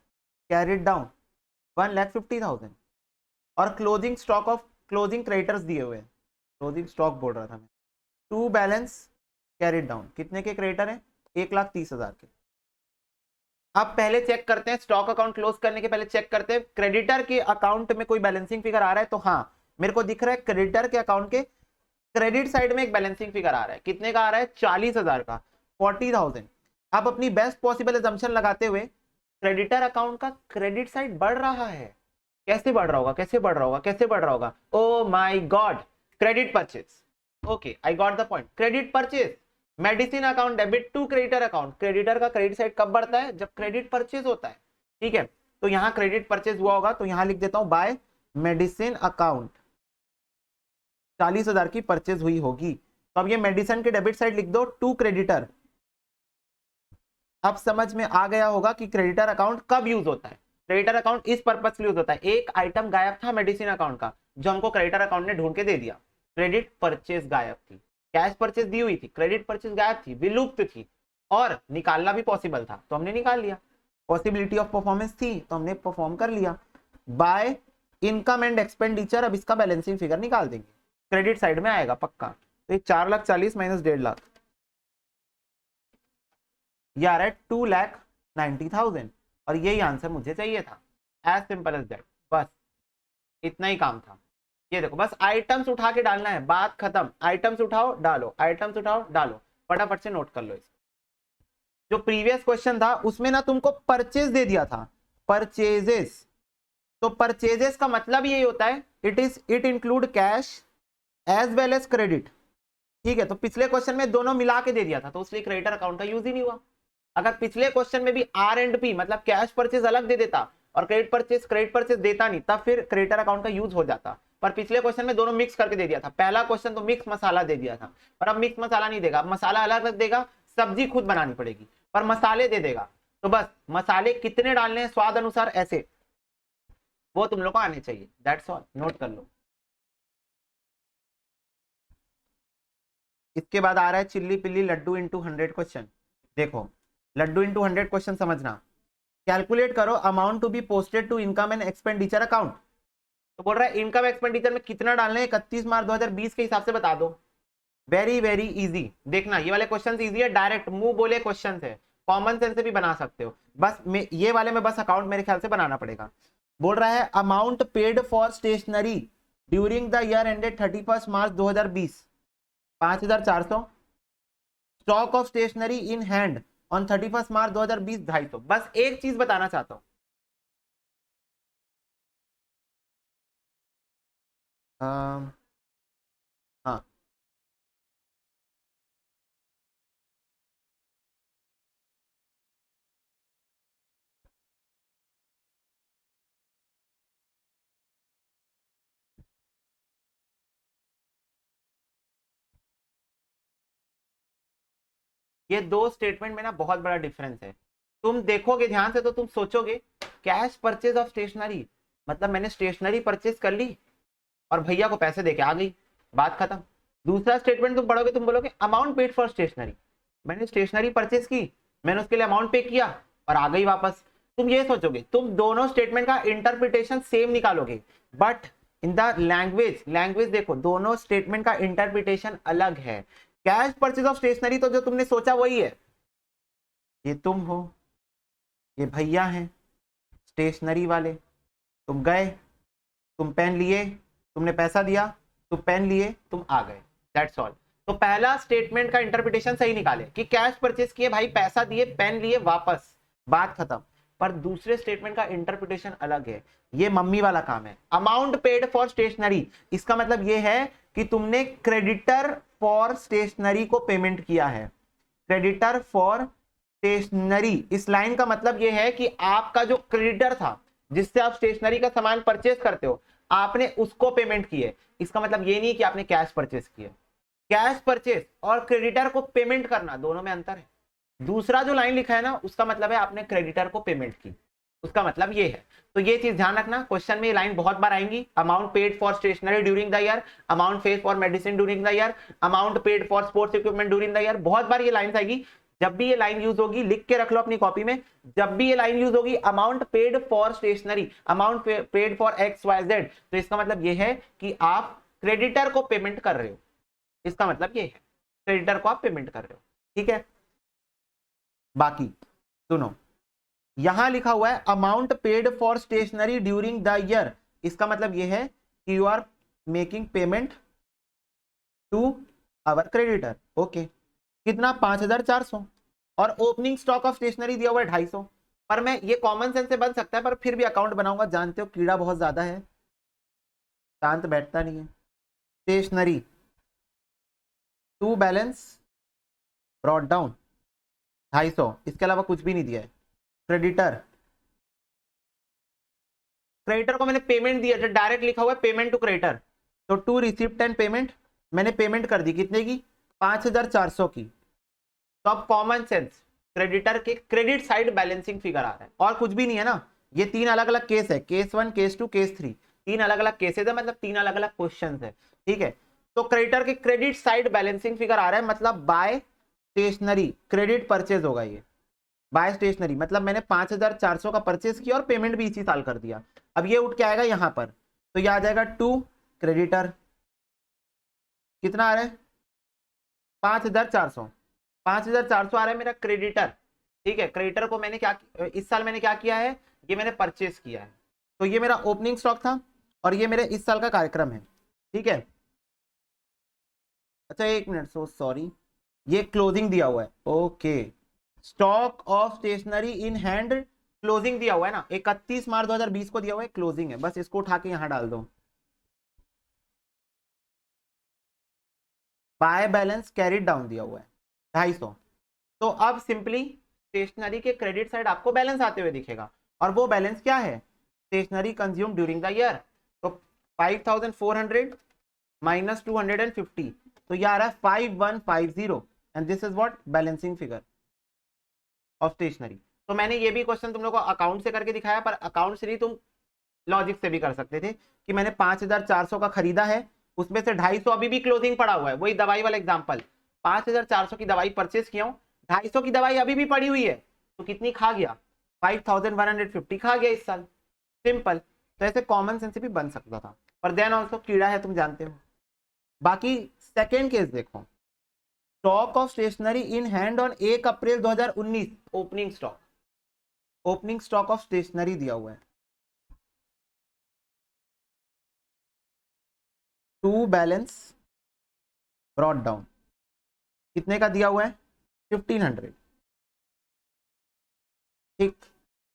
कैरिड डाउन 1,50,000, और closing stock of closing creditors दिए हुए हैं, क्लोजिंग स्टॉक बोल रहा था मैं, टू बैलेंस कैरिड डाउन, कितने के क्रेडिटर हैं, 1,30,000 के। अब पहले चेक करते हैं, स्टॉक अकाउंट क्लोज करने के पहले चेक करते हैं क्रेडिटर के अकाउंट में कोई बैलेंसिंग फिगर आ रहा है, तो हाँ मेरे को दिख रहा है क्रेडिटर के अकाउंट के क्रेडिट साइड में एक बैलेंसिंग फिगर आ रहा है, कितने का आ रहा है, 40,000 का, 40,000। अब अपनी बेस्ट पॉसिबल एजम्पशन लगाते हुए क्रेडिटर अकाउंट का क्रेडिट साइड बढ़ रहा है, कैसे बढ़ रहा होगा, कैसे बढ़ रहा होगा, कैसे बढ़ रहा होगा, oh my God, credit purchase, okay I got the point, credit purchase, medicine account debit to creditor account, creditor का क्रेडिट साइड कब बढ़ता है, जब क्रेडिट परचेज होता है, ठीक है। तो यहाँ क्रेडिट परचेज हुआ होगा, तो यहाँ लिख देता हूं बाय मेडिसिन अकाउंट 40,000 की परचेज हुई होगी, तो अब ये मेडिसिन के डेबिट साइड लिख दो टू क्रेडिटर। अब समझ में आ गया होगा कि क्रेडिटर अकाउंट कब यूज होता है। क्रेडिटर अकाउंट इस पर्पस के लिए यूज होता है, एक आइटम गायब था मेडिसिन अकाउंट का जो हमको क्रेडिटर अकाउंट ने ढूंढ के दे दिया, क्रेडिट परचेज गायब थी, कैश परचेज दी हुई थी, क्रेडिट परचेज गायब थी, विलुप्त थी, और निकालना भी पॉसिबल था तो हमने निकाल लिया, पॉसिबिलिटी ऑफ परफॉर्मेंस थी तो हमने परफॉर्म कर लिया। बाय इनकम एंड एक्सपेंडिचर, अब इसका बैलेंसिंग फिगर निकाल देंगे, क्रेडिट साइड में आएगा पक्का, तो ये 4,40,000 माइनस 1,50,000, ये आ रहा है 2,90,000, और यही आंसर मुझे चाहिए था, एज सिंपल एज दैट, बस इतना ही काम था। ये देखो बस आइटम्स उठा के डालना है, बात खत्म, आइटम्स उठाओ डालो, आइटम्स उठाओ डालो, फटाफट से नोट कर लो इसको। जो प्रीवियस क्वेश्चन था उसमें ना तुमको परचेज दे दिया था, परचेजेस, तो परचेजेस का मतलब यही होता है it include cash as well as credit, ठीक है। तो पिछले क्वेश्चन में दोनों मिला के दे दिया था, तो इसलिए क्रेडिटर अकाउंट का यूज ही नहीं हुआ। अगर पिछले क्वेश्चन में भी आर एंड पी मतलब कैश परचेज अलग दे देता और क्रेडिट परचेज देता नहीं, तब फिर क्रेडिटर अकाउंट का यूज हो जाता, पर पिछले क्वेश्चन में दोनों मिक्स करके दे दिया था। पहला क्वेश्चन तो मिक्स मसाला दे दिया था, पर अब मिक्स मसाला नहीं देगा, मसाला अलग अलग देगा, सब्जी खुद बनानी पड़ेगी, पर मसाले दे देगा। तो बस मसाले कितने डालने हैं स्वाद अनुसार, ऐसे वो तुम लोग को आने चाहिए, दैट्स ऑल, नोट कर लो। इसके बाद आ रहा है चिल्ली पिल्ली लड्डू इंटू 100 क्वेश्चन। देखो लड्डू इंटू 100 क्वेश्चन समझना, कैलकुलेट करो amount to be posted to income and expenditure account. तो बोल रहा है इनकम एक्सपेंडिचर में कितना डालने हैं, 31 मार्च 2020 के हिसाब से बता दो। वेरी वेरी इजी, देखना ये वाले क्वेश्चन इजी है, डायरेक्ट मुंह बोले क्वेश्चन है, कॉमन सेंस से भी बना सकते हो, बस ये वाले में बस अकाउंट मेरे ख्याल से बनाना पड़ेगा। बोल रहा है amount paid for stationery during the year ended 31 March 2020 5,400, stock of stationery in hand on 31 March 2020 250। बस एक चीज बताना चाहता हूं, हाँ ये दो स्टेटमेंट में ना बहुत बड़ा डिफरेंस है। तुम देखोगे ध्यान से तो तुम सोचोगे कैश परचेज ऑफ स्टेशनरी मतलब मैंने स्टेशनरी परचेज कर ली और भैया को पैसे देके आ गई, बात खत्म। दूसरा स्टेटमेंट तुम पढ़ोगे, तुम बोलोगे अमाउंट पेड फॉर स्टेशनरी, मैंने स्टेशनरी परचेज की, मैंने उसके लिए अमाउंट पे किया और आ गई वापस। तुम ये सोचोगे, तुम दोनों स्टेटमेंट का इंटरप्रिटेशन सेम निकालोगे, बट इन द लैंग्वेज देखो दोनों स्टेटमेंट का इंटरप्रिटेशन अलग है। कैश परचेज ऑफ स्टेशनरी तो जो तुमने सोचा वही है, ये तुम हो, ये भैया हैं स्टेशनरी वाले, तुम गए, तुम पेन लिए, तुमने पैसा दिया, तुम पेन लिए, तुम आ गए, दैट्स ऑल। तो पहला स्टेटमेंट का इंटरप्रिटेशन सही निकाले कि कैश परचेज किए भाई, पैसा दिए, पेन लिए, वापस, बात खत्म। पर दूसरे स्टेटमेंट का इंटरप्रिटेशन अलग है, ये मम्मी वाला काम है। अमाउंट पेड फॉर स्टेशनरी इसका मतलब ये है कि तुमने क्रेडिटर फॉर स्टेशनरी को पेमेंट किया है, क्रेडिटर फॉर स्टेशनरी, इस लाइन का मतलब ये है कि आपका जो क्रेडिटर था जिससे आप स्टेशनरी का सामान परचेस करते हो, आपने उसको पेमेंट की है। इसका मतलब ये नहीं कि आपने कैश परचेस किया। कैश परचेस और क्रेडिटर को पेमेंट करना दोनों में अंतर है। दूसरा जो लाइन लिखा है ना, उसका मतलब है आपने क्रेडिटर को पेमेंट की, उसका मतलब ये है। तो ये चीज ध्यान रखना, क्वेश्चन में ये लाइन बहुत बार आएंगी। Amount paid for stationery during the year, amount paid for medicine during the year, amount paid for sports equipment during the year, बहुत बार ये लाइन आएगी। जब भी ये लाइन यूज होगी लिख के रख लो अपनी कॉपी में, जब भी ये लाइन यूज होगी amount paid for stationery, amount paid for X Y Z, तो इसका मतलब ये है कि आप क्रेडिटर को पेमेंट कर रहे हो। इसका मतलब ये है क्रेडिटर को आप पेमेंट कर रहे हो, ठीक है। बाकी सुनो, यहां लिखा हुआ है amount paid for stationery during the year, इसका मतलब यह है कि you are making payment to our creditor. Okay, कितना 5400, और ओपनिंग स्टॉक ऑफ स्टेशनरी दिया हुआ है 250। पर मैं ये कॉमन सेंस से बन सकता है, पर फिर भी अकाउंट बनाऊंगा, जानते हो कीड़ा बहुत ज्यादा है, शांत बैठता नहीं है। Stationery to balance brought down 250, इसके अलावा कुछ भी नहीं दिया है। क्रेडिटर, क्रेडिटर को मैंने पेमेंट दिया, जो डायरेक्ट लिखा हुआ है पेमेंट टू क्रेडिटर, तो टू रिसिप्ट एंड पेमेंट, मैंने पेमेंट कर दी कितने की, 5400 की। तो अब कॉमन सेंस, क्रेडिटर के क्रेडिट साइड बैलेंसिंग फिगर आ रहा है, और कुछ भी नहीं है ना। ये 3 अलग अलग केस है, केस 1, केस 2, केस 3, 3 अलग अलग केसेस है, मतलब 3 अलग अलग क्वेश्चन है, ठीक है। तो क्रेडिटर के क्रेडिट साइड बैलेंसिंग फिगर आ रहा है, मतलब बाय स्टेशनरी क्रेडिट परचेज होगा ये। बाय स्टेशनरी मतलब मैंने 5400 का परचेज किया और पेमेंट भी इसी साल कर दिया। अब ये उठ के आएगा यहां पर, तो ये आ जाएगा टू क्रेडिटर, कितना आ रहा है 5400, 5400 आ रहा है मेरा क्रेडिटर, ठीक है। क्रेडिटर को मैंने क्या, इस साल मैंने क्या किया है, ये मैंने परचेज किया है, तो ये मेरा ओपनिंग स्टॉक था और ये मेरे इस साल का कार्यक्रम है, ठीक है। अच्छा एक मिनट, सो सॉरी, ये क्लोजिंग दिया हुआ है, okay. Stock of stationery in hand closing दिया हुआ है ना, 31 मार्च 2020 को दिया हुआ है, क्लोजिंग है, बस इसको उठा के यहां डाल दो। बाय बैलेंस कैरिड डाउन दिया हुआ है 250। तो अब सिंपली स्टेशनरी के क्रेडिट साइड आपको बैलेंस आते हुए दिखेगा, और वो बैलेंस क्या है, stationery consume during the year. तो 5400 माइनस 250, तो ये आ रहा है 5150, and this is what balancing figure of stationery. तो मैंने ये भी क्वेश्चन तुम लोग को अकाउंट से करके दिखाया, पर अकाउंट से नहीं, तुम लॉजिक से भी कर सकते थे कि मैंने 5400 का खरीदा है, उसमें से 250 अभी भी क्लोजिंग पड़ा हुआ है, वही दवाई वाला एग्जांपल, 5400 की दवाई परचेज किया हूं, 250 की दवाई अभी भी पड़ी हुई है, तो कितनी खा गया, 5150 खा गया इस साल, सिंपल। तो ऐसे कॉमन सेंस से भी बन सकता था, पर देन ऑल्सो कीड़ा है, तुम जानते हो। बाकी सेकेंड केस देखो, stock of stationery in hand on 1 April 2019, opening stock, opening stock of stationery दिया हुआ है, टू बैलेंस ब्रॉट डाउन, कितने का दिया हुआ है 1500, ठीक।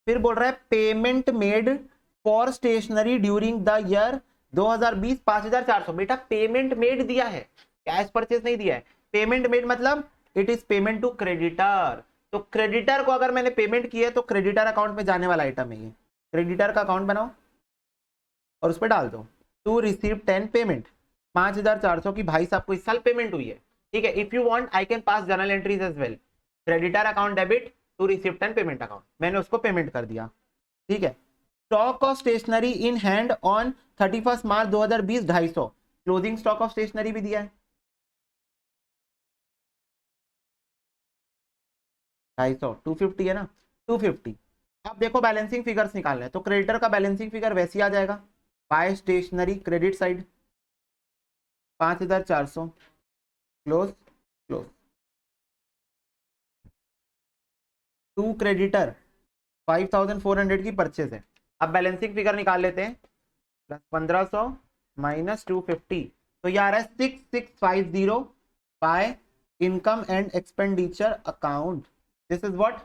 फिर बोल रहा है payment made for stationery during the year 2020 5400, बेटा पेमेंट मेड दिया है, कैश परचेज नहीं दिया है। पेमेंट मेड मतलब it is payment to creditor, तो क्रेडिटर को अगर मैंने पेमेंट किया है तो क्रेडिटर अकाउंट में जाने वाला आइटम है ये। क्रेडिटर का अकाउंट बनाओ और उस पर डाल दो टू रिसीव 10 पेमेंट, 5400 की भाई साहब को इस साल पेमेंट हुई है, ठीक है। If you want I can pass journal entries as well, creditor account debit to received and payment account, मैंने उसको पेमेंट कर दिया, ठीक है। Stock of stationery in hand on 31 March 2020 250, closing stock of stationery भी दिया है 250, 250 है ना, 250। अब देखो बैलेंसिंग फिगर्स निकालना है, तो क्रेडिटर का बैलेंसिंग फिगर वैसे ही आ जाएगा, by stationery credit side 5400 close close, to creditor 5400 की परचेज है। अब बैलेंसिंग फिगर निकाल लेते हैं, प्लस 1500 माइनस 250, तो ये आ रहा है 6650 by income and expenditure account, this is what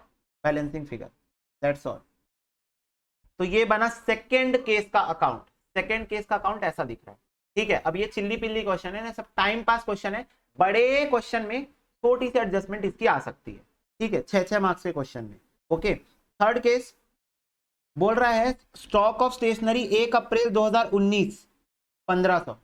balancing figure, that's all. तो ये बना सेकेंड केस का अकाउंट, सेकेंड केस का अकाउंट ऐसा दिख रहा है, ठीक है। अब ये चिल्ली पिल्ली क्वेश्चन है ना, सब टाइम पास क्वेश्चन है, बड़े क्वेश्चन में छोटी सी एडजस्टमेंट इसकी आ सकती है, ठीक है, 6 मार्क्स के क्वेश्चन में। ओके, थर्ड केस बोल रहा है stock of stationery 1 April 2019 1500।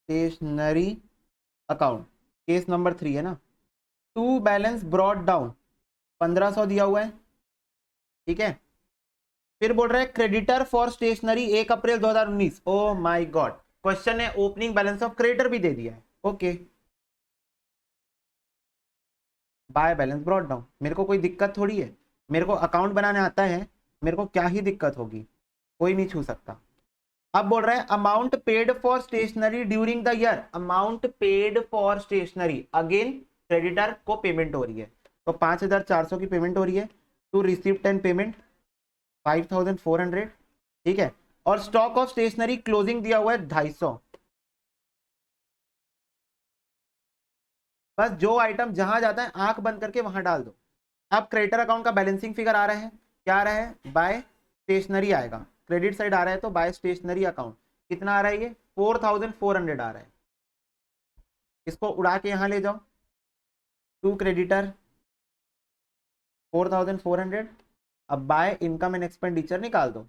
Stationery account, case number 3 है ना। टू बैलेंस ब्रॉड डाउन 1500 दिया हुआ है, ठीक है। फिर बोल रहा है creditor for stationery 1 April 2019। Oh my god, question है ओपनिंग बैलेंस ऑफ क्रेडिटर भी दे दिया है। Okay, by balance brought down, मेरे को कोई दिक्कत थोड़ी है, मेरे को अकाउंट बनाने आता है, मेरे को क्या ही दिक्कत होगी, कोई नहीं छू सकता। अब बोल रहा है amount paid for stationery during the year, amount paid for stationery, again creditor को पेमेंट हो रही है, तो 5400 की पेमेंट हो रही है। टू रिसीव्ड एंड पेमेंट 5400, ठीक है। और स्टॉक ऑफ स्टेशनरी क्लोजिंग दिया हुआ है 250। बस जो आइटम जहां जाता है आंख बंद करके वहां डाल दो। अब क्रेडिटर अकाउंट का बैलेंसिंग फिगर आ रहा है, क्या आ रहा है, बाय स्टेशनरी आएगा, क्रेडिट साइड आ रहा है तो बाय स्टेशनरी अकाउंट कितना आ रहा है, ये 4400 आ रहा है। इसको उड़ा के यहां ले जाओ, टू क्रेडिटर 4400, अब बाय इनकम एंड एक्सपेंडिचर निकाल दो,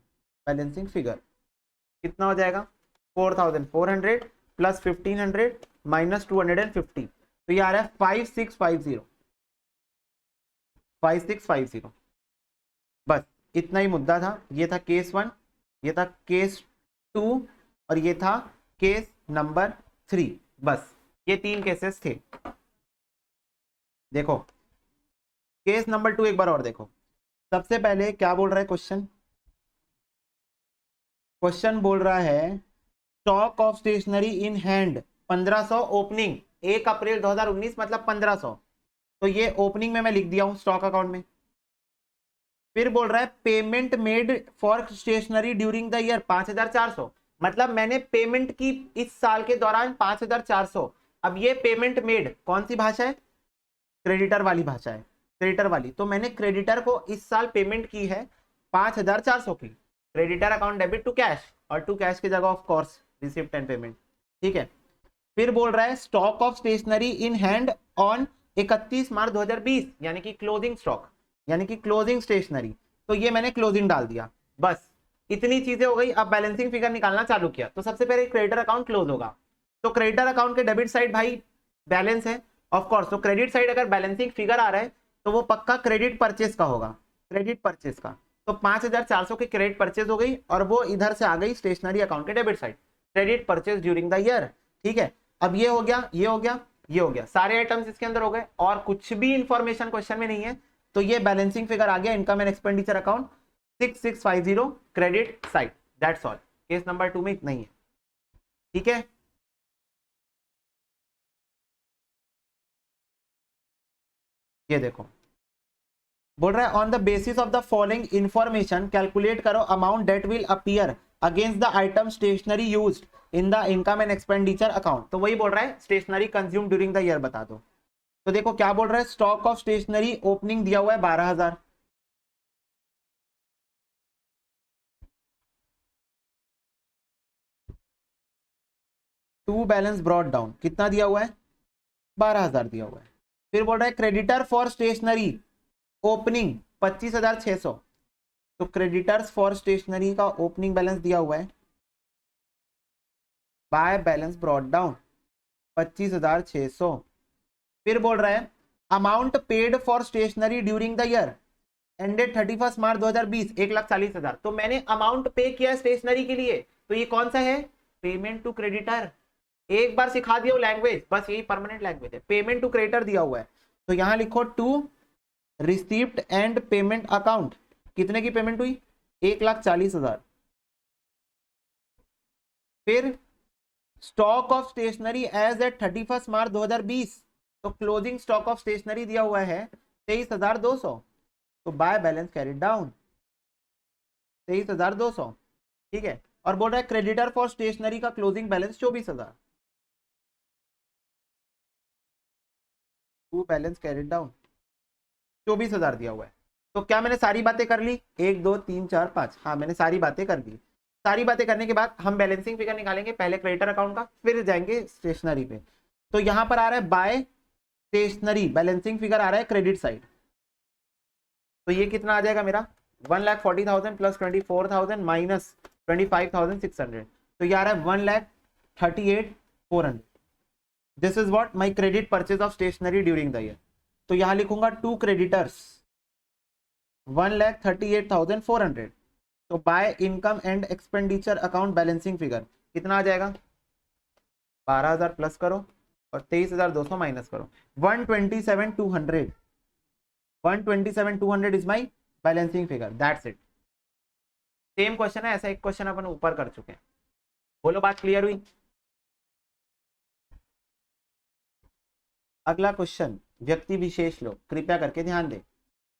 बैलेंसिंग फिगर कितना हो जाएगा, 4400 प्लस 1500 माइनस 250, तो ये आ रहा है 5650, 5650। बस इतना ही मुद्दा था, ये था केस 1, ये था केस 2 और ये था केस नंबर 3। बस ये 3 केसेस थे। देखो केस नंबर 2 एक बार और देखो। सबसे पहले क्या बोल रहा है क्वेश्चन, क्वेश्चन बोल रहा है stock of stationery in hand 1500 opening 1 April 2019 मतलब 1500, तो ये ओपनिंग में मैं लिख दिया हूं स्टॉक अकाउंट में। फिर बोल रहा है payment made for stationery during the year 5400, मतलब मैंने पेमेंट की इस साल के दौरान 5400। अब ये पेमेंट मेड कौन सी भाषा है, क्रेडिटर वाली भाषा है, क्रेडिटर वाली, तो मैंने क्रेडिटर को इस साल पेमेंट की है 5400 की। Creditor account debit to cash, और टू कैश की जगह of course receipt and payment, ठीक है। फिर बोल रहा है stock of stationery in hand on 31 March 2020, यानी कि क्लोजिंग स्टॉक, यानी कि क्लोजिंग स्टेशनरी, तो ये मैंने क्लोजिंग डाल दिया। बस इतनी चीजें हो गई। अब बैलेंसिंग फिगर निकालना चालू किया, तो सबसे पहले क्रेडिटर अकाउंट क्लोज होगा, तो क्रेडिटर अकाउंट के डेबिट साइड भाई बैलेंस है ऑफ कोर्स, तो क्रेडिट साइड अगर बैलेंसिंग फिगर आ रहा है तो वो पक्का क्रेडिट परचेस का होगा, क्रेडिट परचेस का। तो 5400 की क्रेडिट परचेज हो गई और वो इधर से आ गई स्टेशनरी अकाउंट के debit side, credit purchase during the year, ठीक है। अब ये हो गया, ये हो गया, ये हो गया, सारे आइटम्स इसके अंदर हो गए और कुछ भी इंफॉर्मेशन क्वेश्चन में नहीं है, तो ये बैलेंसिंग फिगर आ गया income and expenditure account 6650 credit side, that's all. Case number 2 में इतना ही है, ठीक है। ये देखो बोल रहा है on the basis of the following information calculate करो amount that will appear against the item stationery used in the income and expenditure account, तो वही बोल रहा है stationery consume during the year बता दो। तो देखो क्या बोल रहा है, स्टॉक ऑफ स्टेशनरी ओपनिंग दिया हुआ है 12000, टू बैलेंस ब्रॉड डाउन कितना दिया हुआ है, 12000 दिया हुआ है। फिर बोल रहा है क्रेडिटर फॉर स्टेशनरी ओपनिंग 25600, तो क्रेडिटर्स फॉर स्टेशनरी का ओपनिंग बैलेंस दिया हुआ है बाय बैलेंस ब्रॉड डाउन 25600। फिर बोल रहा है amount paid for stationery during the year ended 31 March 2020 1,40,000, तो मैंने अमाउंट पे किया स्टेशनरी के लिए, तो ये कौन सा है, पेमेंट टू क्रेडिटर। एक बार सिखा दिया लैंग्वेज, बस यही परमानेंट लैंग्वेज है, पेमेंट टू क्रेडिटर दिया हुआ है, तो यहां लिखो to receipt and payment account, कितने की पेमेंट हुई 1,40,000। फिर stock of stationery as at 31 March 2020, तो क्लोजिंग स्टॉक ऑफ स्टेशनरी दिया हुआ है 23,200, तो बाय बैलेंस कैरिड डाउन 23,200, ठीक है। और बोल रहा है क्रेडिटर फॉर स्टेशनरी का closing balance 24,000, to balance carried down 24,000 दिया हुआ है, तो क्या मैंने सारी बातें कर ली? 1 2 3 4 5, हाँ मैंने सारी बातें कर दी। सारी बातें करने के बाद हम बैलेंसिंग फिगर निकालेंगे, पहले क्रेडिटर अकाउंट का, फिर जाएंगे स्टेशनरी पे। तो यहां पर आ रहा है बाय स्टेशनरी, बैलेंसिंग फिगर आ रहा है क्रेडिट साइड। तो ये कितना आ जाएगा मेरा? 1,40,000 प्लस 24,000 माइनस 25,600, तो ये आ रहा है 1,38,400। This is what my credit purchase of stationery during the year. तो यहां लिखूंगा टू क्रेडिटर्स 1,38,400। तो by income and expenditure account balancing figure कितना आ जाएगा? 12,000 प्लस करो और 23,200 माइनस करो, 127,200। 127,200 is my balancing figure, that's it. Same question है, ऐसा एक क्वेश्चन अपन ऊपर कर चुके हैं। बोलो बात क्लियर हुई? अगला क्वेश्चन व्यक्ति विशेष लोग, कृपया करके ध्यान दें।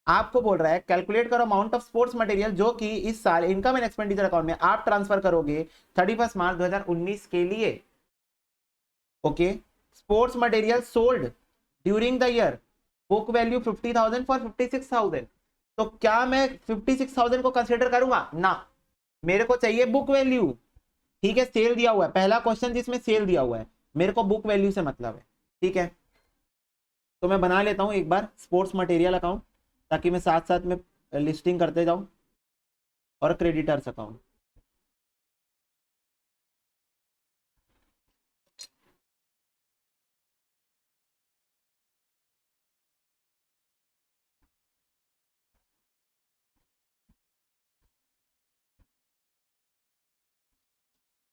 आपको बोल रहा है कैलकुलेट करो अमाउंट ऑफ स्पोर्ट्स मटेरियल जो कि इस साल इनकम एंड एक्सपेंडिचर अकाउंट में आप ट्रांसफर करोगे 31 मार्च 2019 के लिए। Okay, sports material sold during the year, book value 50,000 for 56,000। तो क्या मैं 56,000 को कंसिडर करूंगा? ना, मेरे को चाहिए बुक वैल्यू। ठीक है, सेल दिया हुआ है, पहला क्वेश्चन जिसमें सेल दिया हुआ है, मेरे को बुक वैल्यू से मतलब है। ठीक है, तो मैं बना लेता हूं एक बार स्पोर्ट्स मटेरियल अकाउंट, ताकि मैं साथ साथ में लिस्टिंग करते जाऊं, और creditors account.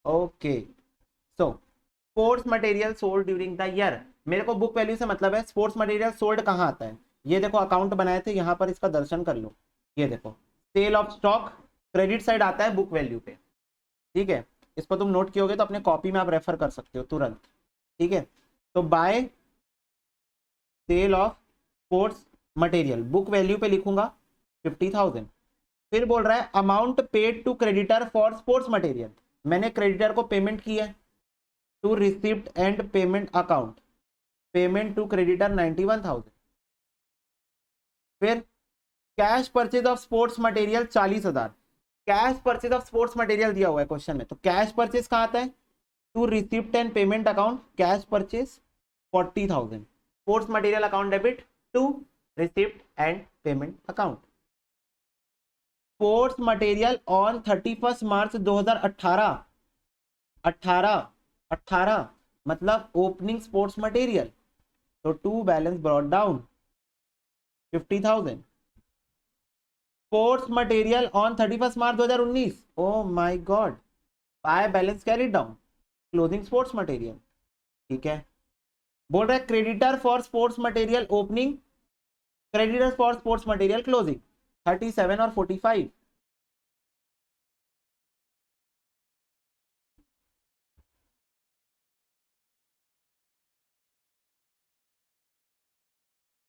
Okay, so sports material sold during the year, मेरे को बुक वैल्यू से मतलब है। स्पोर्ट्स मटेरियल सोल्ड कहाँ आता है? ये देखो अकाउंट बनाए थे, यहाँ पर इसका दर्शन कर लो। ये देखो sale of stock, credit side आता है बुक वैल्यू पे। ठीक है, इसको तुम नोट कियोगे तो अपने कॉपी में आप रेफर कर सकते हो तुरंत। ठीक है, तो by sale of sports material book value पे लिखूंगा 50,000। फिर बोल रहा है amount paid to creditor for sports material, मैंने क्रेडिटर को पेमेंट की है to receipt and payment account, payment to creditor 91,000। फिर cash purchase of sports material 40,000, cash purchase of sports material दिया हुआ है क्वेश्चन में, तो कैश परचेज कहाँ आता है? To receipt and payment account, cash purchase 40,000, sports material account debit to receipt and payment account. Sports material on 31 March 2018, 18 मतलब opening sports material, तो to balance brought down 50,000। Sports material on 31 March 2019, oh my god, by balance carry down closing sports material. ठीक है, बोल रहा है creditor for sports material opening, creditor for sports material closing 37 और 45।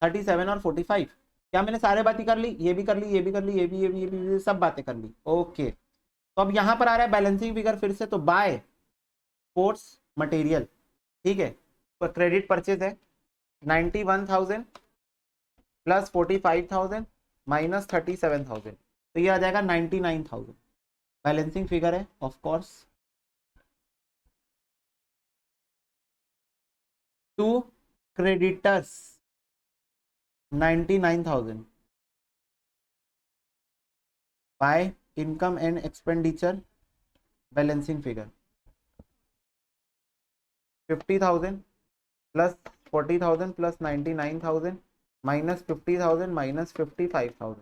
37 और 45, क्या मैंने सारे बातें कर ली? ये भी कर ली, ये भी कर ली, ये भी सब बातें कर ली। ओके, तो अब यहां पर आ रहा है बैलेंसिंग फिगर फिर से, तो बाय स्पोर्ट्स मटेरियल। ठीक है, तो क्रेडिट परचेज है 91,000 प्लस 45,000 माइनस 37,000, तो ये आ जाएगा 99,000। बैलेंसिंग फिगर है of course. To creditors 99,000 by income and expenditure balancing figure 50,000 plus 40,000 plus 99,000 minus 50,000 minus 55,000,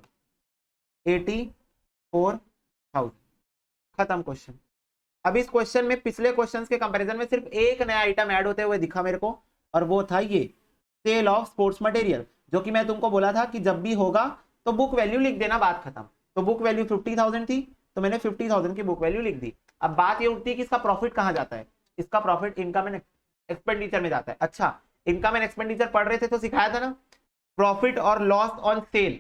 84,000। खत्म क्वेश्चन। अब इस क्वेश्चन में पिछले क्वेश्चंस के कंपैरिजन में सिर्फ एक नया आइटम ऐड होते हुए दिखा मेरे को, और वो था ये सेल ऑफ स्पोर्ट्स मटेरियल, जो कि मैं तुमको बोला था कि जब भी होगा तो बुक वैल्यू लिख देना, बात खत्म। तो बुक वैल्यू 50,000 थी, तो मैंने 50,000 की बुक वैल्यू लिख दी। अब बात ये उठती है कि इसका प्रॉफिट कहां जाता है? इसका प्रॉफिट इनकम एंड एक्सपेंडिचर में जाता है। अच्छा, इनकम एंड एक्सपेंडिचर पढ़ रहे थे तो सिखाया था ना, प्रॉफिट और लॉस ऑन सेल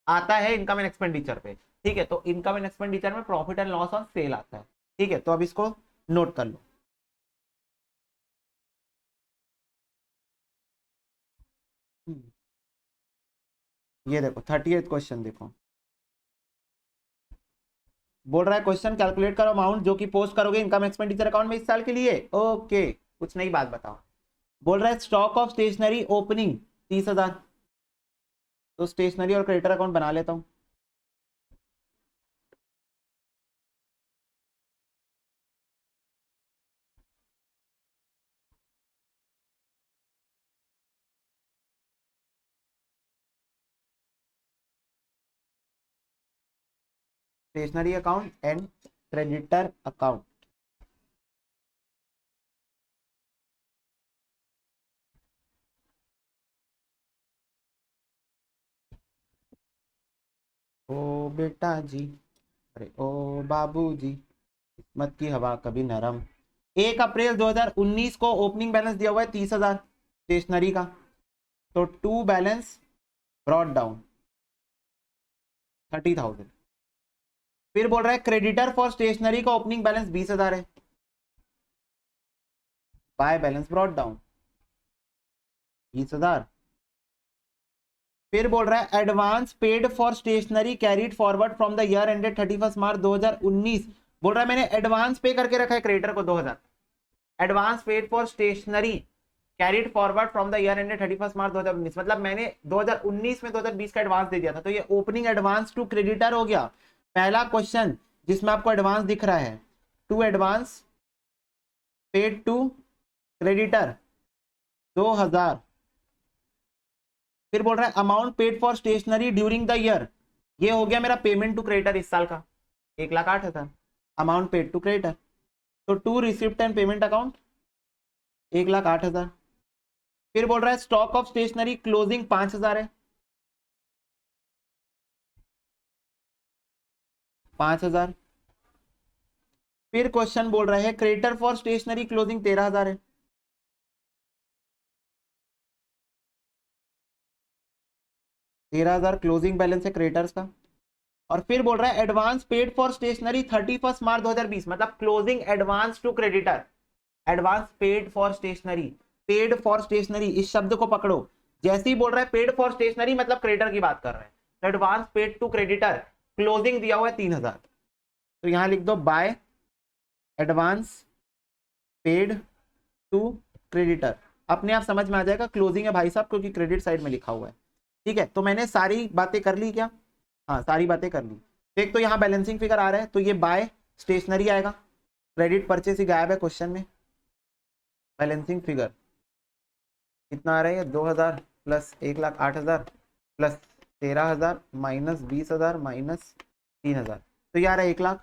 आता है इनकम एंड एक्सपेंडिचर पे। ठीक है, तो इनकम एंड एक्सपेंडिचर में profit and loss on sale आता है। ठीक है, तो अब इसको नोट कर लो। ये देखो 38 क्वेश्चन देखो, बोल रहा है क्वेश्चन कैलकुलेट करो अमाउंट जो कि पोस्ट करोगे इनकम एक्सपेंडिचर अकाउंट में इस साल के लिए। ओके, कुछ नई बात बताओ। बोल रहा है स्टॉक ऑफ स्टेशनरी ओपनिंग 30,000। तो स्टेशनरी और क्रेडिटर अकाउंट बना लेता हूं। Stationery account and creditor account. ओ बेटा जी, अरे ओ बाबू जी, किस्मत की हवा कभी नरम। 1 अप्रैल 2019 को ओपनिंग बैलेंस दिया हुआ है 30,000 स्टेशनरी का। तो टू बैलेंस ब्रॉट डाउन 30,000। फिर बोल रहा है क्रेडिटर फॉर स्टेशनरी का ओपनिंग बैलेंस 20,000 है, बाय बैलेंस ब्रॉट डाउन 20,000। फिर बोल रहा है advance paid for stationery carried forward from the year ended 31 March 2019। बोल रहा है मैंने एडवांस पे करके रखा है क्रेडिटर को 2,000। Advance paid for stationery carried forward from the year ended 31 March 2019, मतलब मैंने 2019 में 2020 का एडवांस दे दिया था, तो ये ओपनिंग एडवांस टू क्रेडिटर हो गया। पहला क्वेश्चन जिसमें आपको एडवांस दिख रहा है, to advance paid to creditor 2,000। फिर बोल रहा है amount paid for stationery during the year, ये हो गया मेरा पेमेंट टू क्रेडिटर इस साल का 1,08,000 अमाउंट पेड टू क्रेडिटर। तो to receipt and payment account 1,08,000। फिर बोल रहा है स्टॉक ऑफ स्टेशनरी क्लोजिंग 5,000 है, 5,000। फिर क्वेश्चन बोल रहा है क्रेडिटर फॉर स्टेशनरी क्लोजिंग 13,000 है, 13,000 क्लोजिंग बैलेंस है क्रेडिटर्स का। और फिर बोल रहा है advance paid for stationery 31 March 2020, मतलब closing advance to creditor. Advance paid for stationery, paid for stationery इस शब्द को पकड़ो, जैसे ही बोल रहा है पेड फॉर स्टेशनरी मतलब क्रेडिटर की बात कर रहे हैं। तो advance paid to creditor closing दिया हुआ है 3,000, तो यहां लिख दो by advance paid to creditor. अपने आप समझ में आ जाएगा क्लोजिंग है भाई साहब, क्योंकि क्रेडिट साइड में लिखा हुआ है। ठीक है, तो मैंने सारी बातें कर ली क्या? हाँ, सारी बातें कर ली। एक तो यहाँ बैलेंसिंग फिगर आ रहा है, तो ये बाय स्टेशनरी आएगा, क्रेडिट परचेस ही गायब है क्वेश्चन में। बैलेंसिंग फिगर कितना आ रहा है? 2,000 प्लस 1,08,000 प्लस 13,000 माइनस 20,000 माइनस 3,000, तो ये आ रहा है 1,00,000।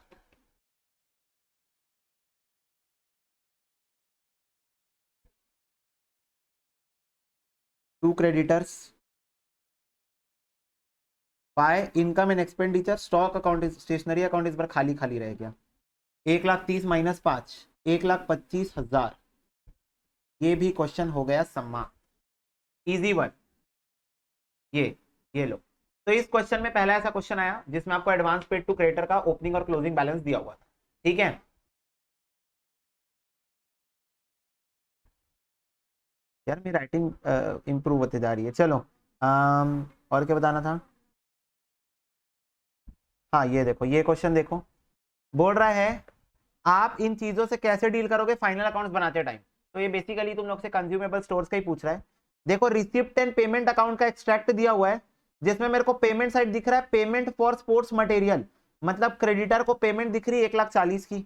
To creditors by income and expenditure, stock account stationery account इस बार खाली खाली रह गया। 1,30,000 माइनस 5, 1,25,000। ये भी क्वेश्चन हो गया सम्मा, इजी वन। ये लो। तो इस क्वेश्चन में पहला ऐसा क्वेश्चन आया जिसमें आपको एडवांस पेड टू क्रेडिटर का ओपनिंग और क्लोजिंग बैलेंस दिया हुआ था। ठीक है, यार मेरी राइटिंग इंप्रूव होते जा रही है। चलो और क्या बताना था? हाँ, ये देखो, ये क्वेश्चन देखो, बोल रहा है आप इन चीजों से कैसे डील करोगे फाइनल अकाउंट्स बनाते टाइम। तो ये बेसिकली तुम लोग से कंज्यूमेबल स्टोर्स का ही पूछ रहा है। देखो रिसिप्ट एंड पेमेंट अकाउंट का एक्सट्रैक्ट दिया हुआ है, जिसमें मेरे को पेमेंट साइड दिख रहा है पेमेंट फॉर स्पोर्ट्स मटेरियल, मतलब क्रेडिटर को पेमेंट दिख रही है 1,40,000 की।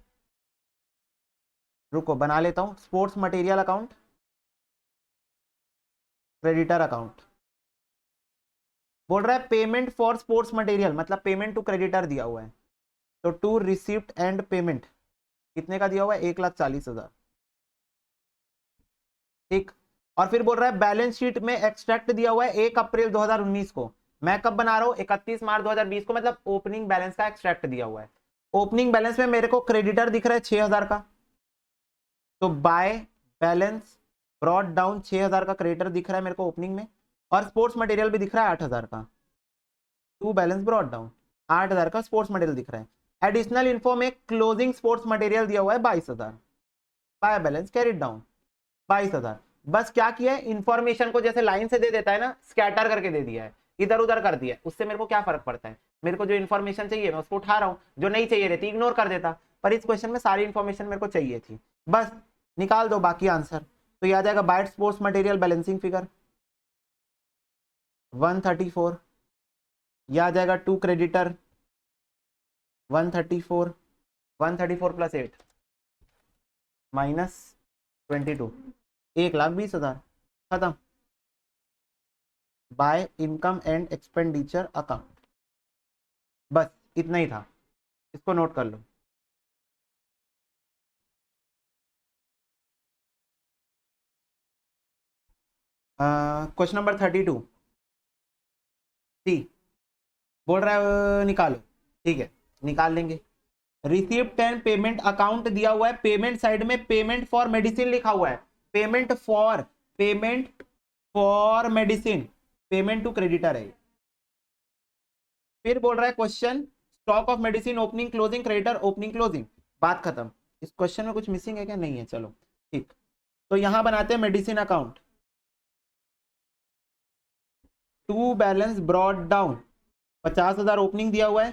रुको बना लेता हूं, sports material account creditor account. बोल रहा है पेमेंट फॉर स्पोर्ट्स मटेरियल, मतलब पेमेंट टू क्रेडिटर दिया हुआ है, तो टू रिसिप्ट एंड पेमेंट कितने का दिया हुआ है? 1,40,000। ठीक, और फिर बोल रहा है बैलेंस शीट में एक्सट्रैक्ट दिया हुआ है 1 अप्रैल 2019 को, मैं कब बना रहा हूं? 31 मार्च 2020 को, मतलब ओपनिंग बैलेंस का एक्सट्रैक्ट दिया हुआ है। ओपनिंग बैलेंस में मेरे को क्रेडिटर दिख रहा है 6,000 का, तो बाय बैलेंस ब्रॉट डाउन 6,000 का क्रेडिटर दिख रहा है मेरे को ओपनिंग में, और स्पोर्ट्स मटेरियल भी दिख रहा है 8,000 का, टू बैलेंस ब्रॉट डाउन 8,000 का स्पोर्ट्स मटेरियल दिख रहा है। एडिशनल इन्फो में क्लोजिंग स्पोर्ट्स मटेरियल दिया हुआ है 22,000, बाय बैलेंस कैरिड डाउन 22,000। बस क्या किया है, इंफॉर्मेशन को जैसे लाइन से दे देता है ना, स्कैटर करके दे दिया है। इधर उधर कर दिया, उससे मेरे को क्या फर्क पड़ता है, मेरे को जो इन्फॉर्मेशन चाहिए मैं उसको उठा रहा हूँ, जो नहीं चाहिए रहती इग्नोर कर देता, पर इस क्वेश्चन में सारी इन्फॉर्मेशन मेरे को चाहिए थी। बस निकाल दो बाकी आंसर। तो ये आ जाएगा by sports material balancing figure 134, यह आ जाएगा टू क्रेडिटर 134, 134 प्लस 8 -22, 1,20,000 खत्म। By income and expenditure account, बस इतना ही था, इसको नोट कर लो। क्वेश्चन नंबर 32 सी बोल रहा है निकालो, ठीक है निकाल लेंगे। रिसीप्ट एंड पेमेंट अकाउंट दिया हुआ है, पेमेंट साइड में पेमेंट फॉर मेडिसिन लिखा हुआ है, payment for medicine, payment to creditor है। फिर बोल रहा है question stock of medicine opening closing creditor opening closing, बात खत्म। इस क्वेश्चन में कुछ मिसिंग है क्या, नहीं है, चलो ठीक। तो यहां बनाते हैं medicine account, to balance brought down 50,000 opening दिया हुआ है,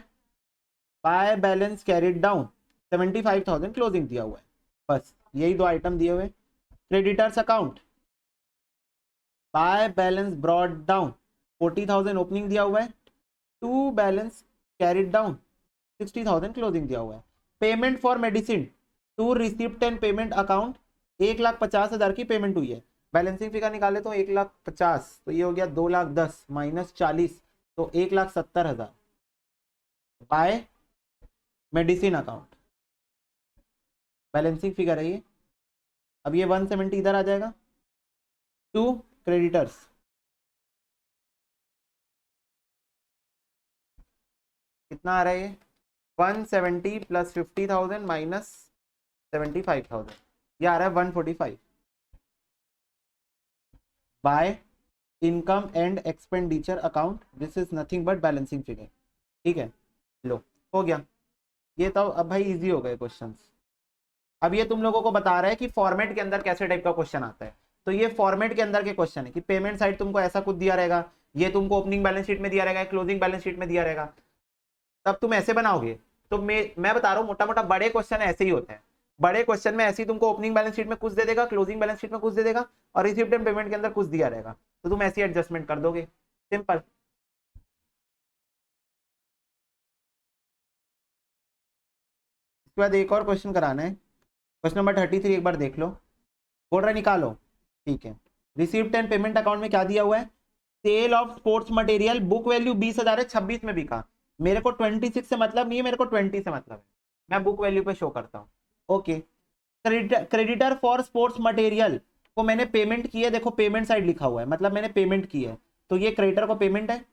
by balance carried down 75,000 closing दिया हुआ है, बस यही दो आइटम दिए हुए। Creditors account by balance brought down 40,000 opening दिया हुआ है, to balance carried down 60,000 closing दिया हुआ है। Payment for medicine to receipt and payment account 1,50,000 की पेमेंट हुई है, बैलेंसिंग फिगर निकाले तो 1,50,000, तो ये हो गया 2,10,000 -40, तो 1,70,000 by medicine account, balancing figure है ये। अब ये 170 इधर आ जाएगा, टू क्रेडिटर्स कितना आ रहा है ये 170 प्लस 50,000 माइनस 75,000, ये आ रहा है 145 by income and expenditure account, this is nothing but balancing figure, ठीक है लो हो गया ये। तो अब भाई इजी हो गए क्वेश्चंस। अब ये तुम लोगों को बता रहा है कि फॉर्मेट के अंदर कैसे टाइप का क्वेश्चन आता है, तो ये फॉर्मेट के अंदर के क्वेश्चन है कि पेमेंट साइड तुमको ऐसा कुछ दिया रहेगा, ये तुमको ओपनिंग बैलेंस शीट में दिया रहेगा, क्लोजिंग बैलेंस शीट में दिया रहेगा, तब तुम ऐसे बनाओगे। तो मैं बता रहा हूँ मोटा मोटा बड़े क्वेश्चन ऐसे ही होते हैं, बड़े क्वेश्चन में ऐसे ही तुमको ओपनिंग बैलेंस शीट में कुछ दे देगा, क्लोजिंग बैलेंस शीट में कुछ दे देगा, और रिसिप्ट एंड पेमेंट के अंदर कुछ दिया रहेगा, तो तुम ऐसी एडजस्टमेंट कर दोगे, सिंपल। इसके बाद एक और क्वेश्चन कराना है, क्वेश्चन नंबर 33 एक बार देख लो, बोल रहा निकालो, ठीक है। रिसिप्ट एंड पेमेंट अकाउंट में क्या दिया हुआ है, sale of sports material book value 20,000 है, 26 में बिका, मेरे को 26 से मतलब नहीं है, मेरे को 20 से मतलब है, मैं बुक वैल्यू पे शो करता हूँ, okay. Creditor for sports material को मैंने पेमेंट की है, देखो पेमेंट साइड लिखा हुआ है, मतलब मैंने पेमेंट की है, तो ये क्रेडिटर को पेमेंट है।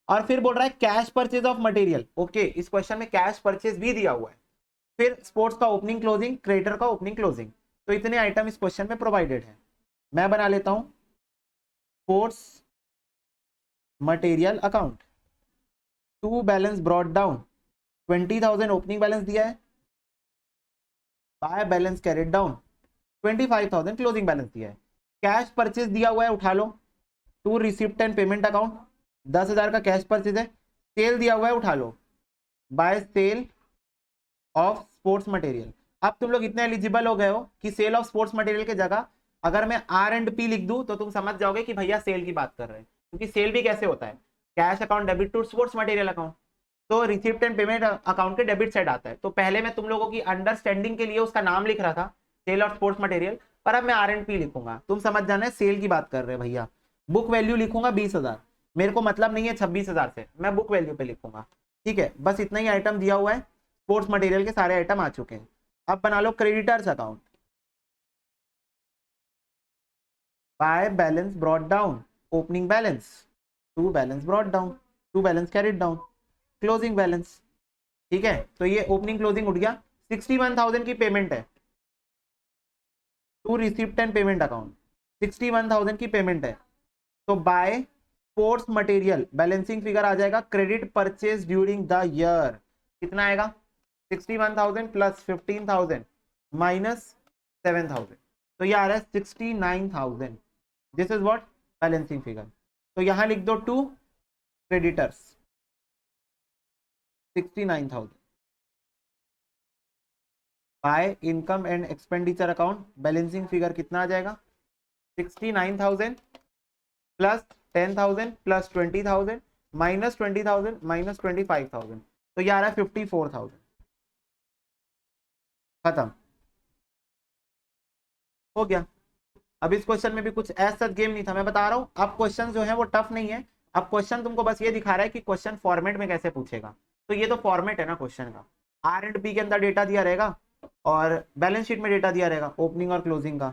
और फिर बोल रहा है cash purchase of material, okay इस क्वेश्चन में कैश परचेज भी दिया हुआ है, फिर स्पोर्ट्स का ओपनिंग क्लोजिंग, क्रेडिटर का ओपनिंग क्लोजिंग, तो इतने आइटम इस क्वेश्चन में प्रोवाइडेड है। मैं बना लेता हूं sports material account, to balance brought down 20,000 opening balance दिया है, by balance carried down 25,000 closing balance दिया है, कैश परचेज दिया हुआ है उठा लो, to receipt and payment account 10,000 का कैश परचेज है, सेल दिया हुआ है उठा लो, by sale of sports material. अब तुम लोग इतने एलिजिबल हो गए हो कि सेल ऑफ स्पोर्ट्स मटेरियल की जगह अगर मैं R&P लिख दूं तो तुम समझ जाओगे कि भैया सेल की बात कर रहे हैं, क्योंकि सेल भी कैसे होता है, cash account debit to sports material account, तो रिसिप्ट एंड पेमेंट अकाउंट के डेबिट साइड आता है। तो पहले मैं तुम लोगों की अंडरस्टैंडिंग के लिए उसका नाम लिख रहा था सेल ऑफ स्पोर्ट्स मटेरियल, पर अब मैं R&P लिखूंगा, तुम समझ जाना है सेल की बात कर रहे हैं भैया। बुक वैल्यू लिखूंगा 20,000, मेरे को मतलब नहीं है 26,000 से, मैं बुक वैल्यू पे लिखूंगा, ठीक है। बस इतना ही आइटम दिया हुआ है, स्पोर्ट्स मटेरियल के सारे आइटम आ चुके हैं। अब बना लो creditors account, by balance brought down opening balance, to balance brought down, to balance carried down, closing balance, ठीक है। तो ये ओपनिंग क्लोजिंग उठ गया, 61,000 की पेमेंट है, to receipt and payment account 61,000 की पेमेंट है, तो by sports material balancing figure आ जाएगा credit purchase during the year, कितना आएगा 61,000 प्लस 15,000 माइनस 7,000, तो ये आ रहा है 69,000, this is what balancing figure. तो यहां लिख दो 2, creditors 69,000 by income and expenditure account, balancing figure कितना आ जाएगा? 69,000 प्लस 10,000 प्लस 20,000 माइनस 20,000 माइनस 25,000, तो ये आ रहा है 54,000। खत्म हो गया। अब इस क्वेश्चन में भी कुछ ऐसा गेम नहीं था, मैं बता रहा हूं। अब क्वेश्चन जो है वो टफ नहीं है। अब क्वेश्चन तुमको बस ये दिखा रहा है कि क्वेश्चन फॉर्मेट में कैसे पूछेगा। तो ये तो फॉर्मेट है ना क्वेश्चन का, आर एंड पी के अंदर डेटा दिया रहेगा और बैलेंस शीट में डेटा दिया रहेगा ओपनिंग और क्लोजिंग का।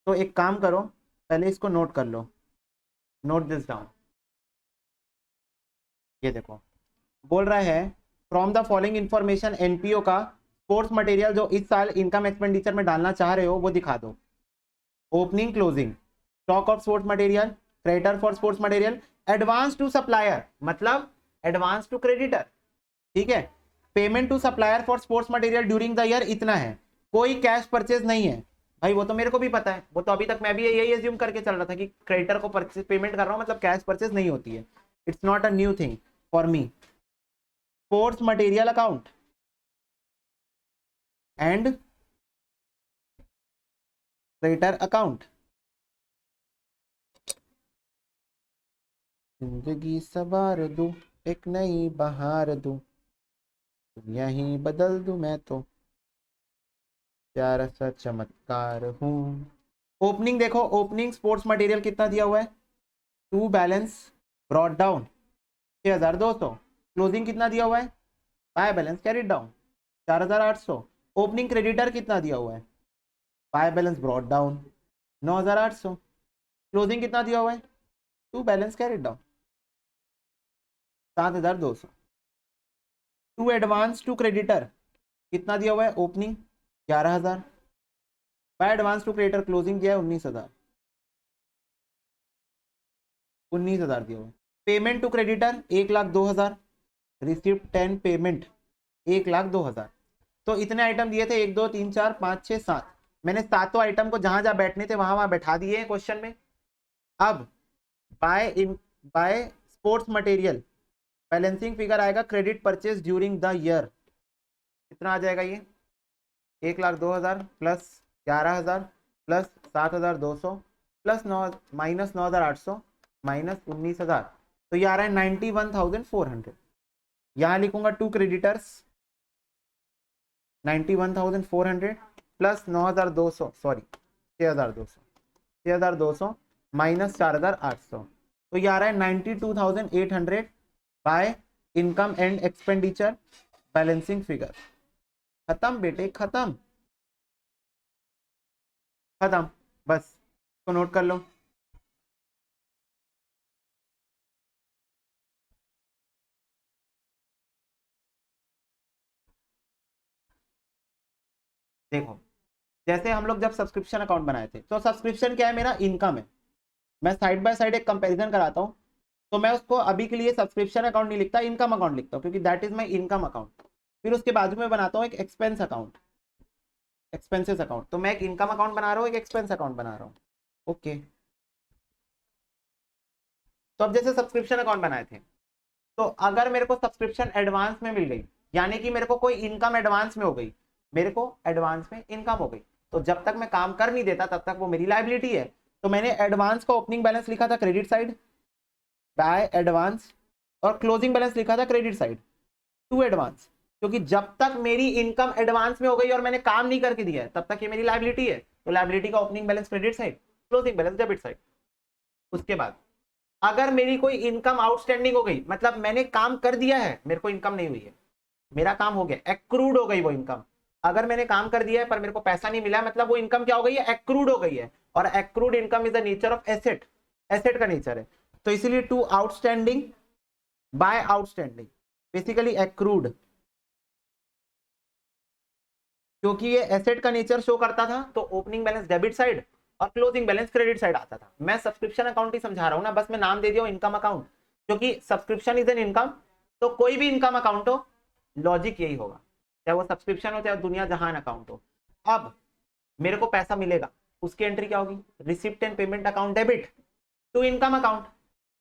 तो एक काम करो, पहले इसको नोट कर लो, नोट दिस डाउन। ये देखो बोल रहा है from the following information NPO का स्पोर्ट्स मटेरियल जो इस साल इनकम एक्सपेंडिचर में डालना चाह रहे हो वो दिखा दो। Opening closing, stock of sports material, creditor for sports material, advance to supplier मतलब एडवांस टू क्रेडिटर, ठीक है। Payment to supplier for sports material during the year इतना है, कोई कैश परचेज नहीं है। भाई वो तो मेरे को भी पता है, वो तो अभी तक मैं भी यही एज्यूम करके चल रहा था कि क्रेडिटर को परचेज पेमेंट कर रहा हूं मतलब कैश परचेज नहीं होती है। It's not a new thing for me. Sports material account and creditor account. जिंदगी सवार दूं, एक नई बहार दूं, दुनिया ही बदल दूं मैं तो प्यारा सा चमत्कार हूं। ओपनिंग देखो, ओपनिंग स्पोर्ट्स मटेरियल कितना दिया हुआ है? To balance brought down 6,200। Closing कितना दिया हुआ है? By balance carried down 4,800। Opening creditor कितना दिया हुआ है? By balance brought down 9,800। Closing कितना दिया हुआ है? To balance carried down 7,200। To advance to creditor कितना दिया हुआ है? Opening 11,000, by advance to creditor closing दिया है 19,000, 19,000 दिया हुआ है। Payment to creditor 1,02,000, receipt 10 payment 1,02,000। तो इतने आइटम दिए थे 1 2 3 4 5 6 7। मैंने सातों आइटम को जहां जहां बैठने थे वहां वहां बैठा दिए हैं क्वेश्चन में। अब by sports material balancing figure आएगा credit purchase during the year, कितना आ जाएगा? ये 1,02,000 plus 11,000 plus 7,200 plus 9 minus 9,800 minus 19,000, तो ये आ रहा है 91,400। यहां लिखूंगा to creditors 91,400 plus 9,200 sorry 6,200 minus 4,800, तो ये आ रहा है 92,800 by income and expenditure balancing figure. खत्म बेटे खत्म, खत्म, बस इसको नोट कर लो। देखो जैसे हम लोग जब सब्सक्रिप्शन अकाउंट बनाए थे, तो सब्सक्रिप्शन क्या है? मेरा इनकम है। मैं साइड बाय साइड एक कंपैरिजन कराता हूँ, तो मैं उसको अभी के लिए सब्सक्रिप्शन अकाउंट नहीं लिखता, इनकम अकाउंट लिखता हूँ, क्योंकि that is my income account. फिर उसके बाजू में बनाता हूँ एक एक्सपेंस अकाउंट, एक्सपेंसेस अकाउंट। तो मैं एक इनकम अकाउंट बना रहा हूँ, एक एक्सपेंस अकाउंट बना रहा हूँ। ओके, तो अब जैसे सब्सक्रिप्शन अकाउंट बनाए थे, तो अगर मेरे को सब्सक्रिप्शन एडवांस में मिल गई, यानी कि मेरे को कोई इनकम एडवांस में हो गई, मेरे को एडवांस में इनकम हो गई, तो जब तक मैं काम कर नहीं देता तब तक वो मेरी लायबिलिटी है। तो मैंने एडवांस का ओपनिंग बैलेंस लिखा था क्रेडिट साइड बाय एडवांस, और क्लोजिंग बैलेंस लिखा था क्रेडिट साइड टू एडवांस, क्योंकि जब तक मेरी इनकम एडवांस में हो गई और मैंने काम नहीं करके दिया है तब तक ये मेरी लायबिलिटी है। तो लायबिलिटी का opening balance credit side, closing balance debit side. उसके बाद अगर मेरी कोई इनकम आउटस्टैंडिंग हो गई, मतलब मैंने काम कर दिया है, मेरे को इनकम नहीं हुई है, मेरा काम हो गया, एक्रूड हो गई वो इनकम। अगर मैंने काम कर दिया है पर मेरे को पैसा नहीं मिला, मतलब वो इनकम क्या हो गई है? एक्रूड हो गई है। और accrued income is the nature of asset, asset का नेचर है। तो इसीलिए to outstanding by outstanding, basically accrued, क्योंकि ये एसेट का नेचर शो करता था तो ओपनिंग बैलेंस डेबिट साइड और क्लोजिंग बैलेंस क्रेडिट साइड आता था। मैं सब्सक्रिप्शन अकाउंट ही समझा रहा हूं ना, बस मैं नाम दे दिया इनकम अकाउंट, क्योंकि सब्सक्रिप्शन इज एन इनकम। तो कोई भी इनकम अकाउंट हो, लॉजिक यही होगा, चाहे वो सब्सक्रिप्शन हो चाहे दुनिया जहान अकाउंट हो। अब मेरे को पैसा मिलेगा, उसकी एंट्री क्या होगी? Receipt and payment account debit, to income account.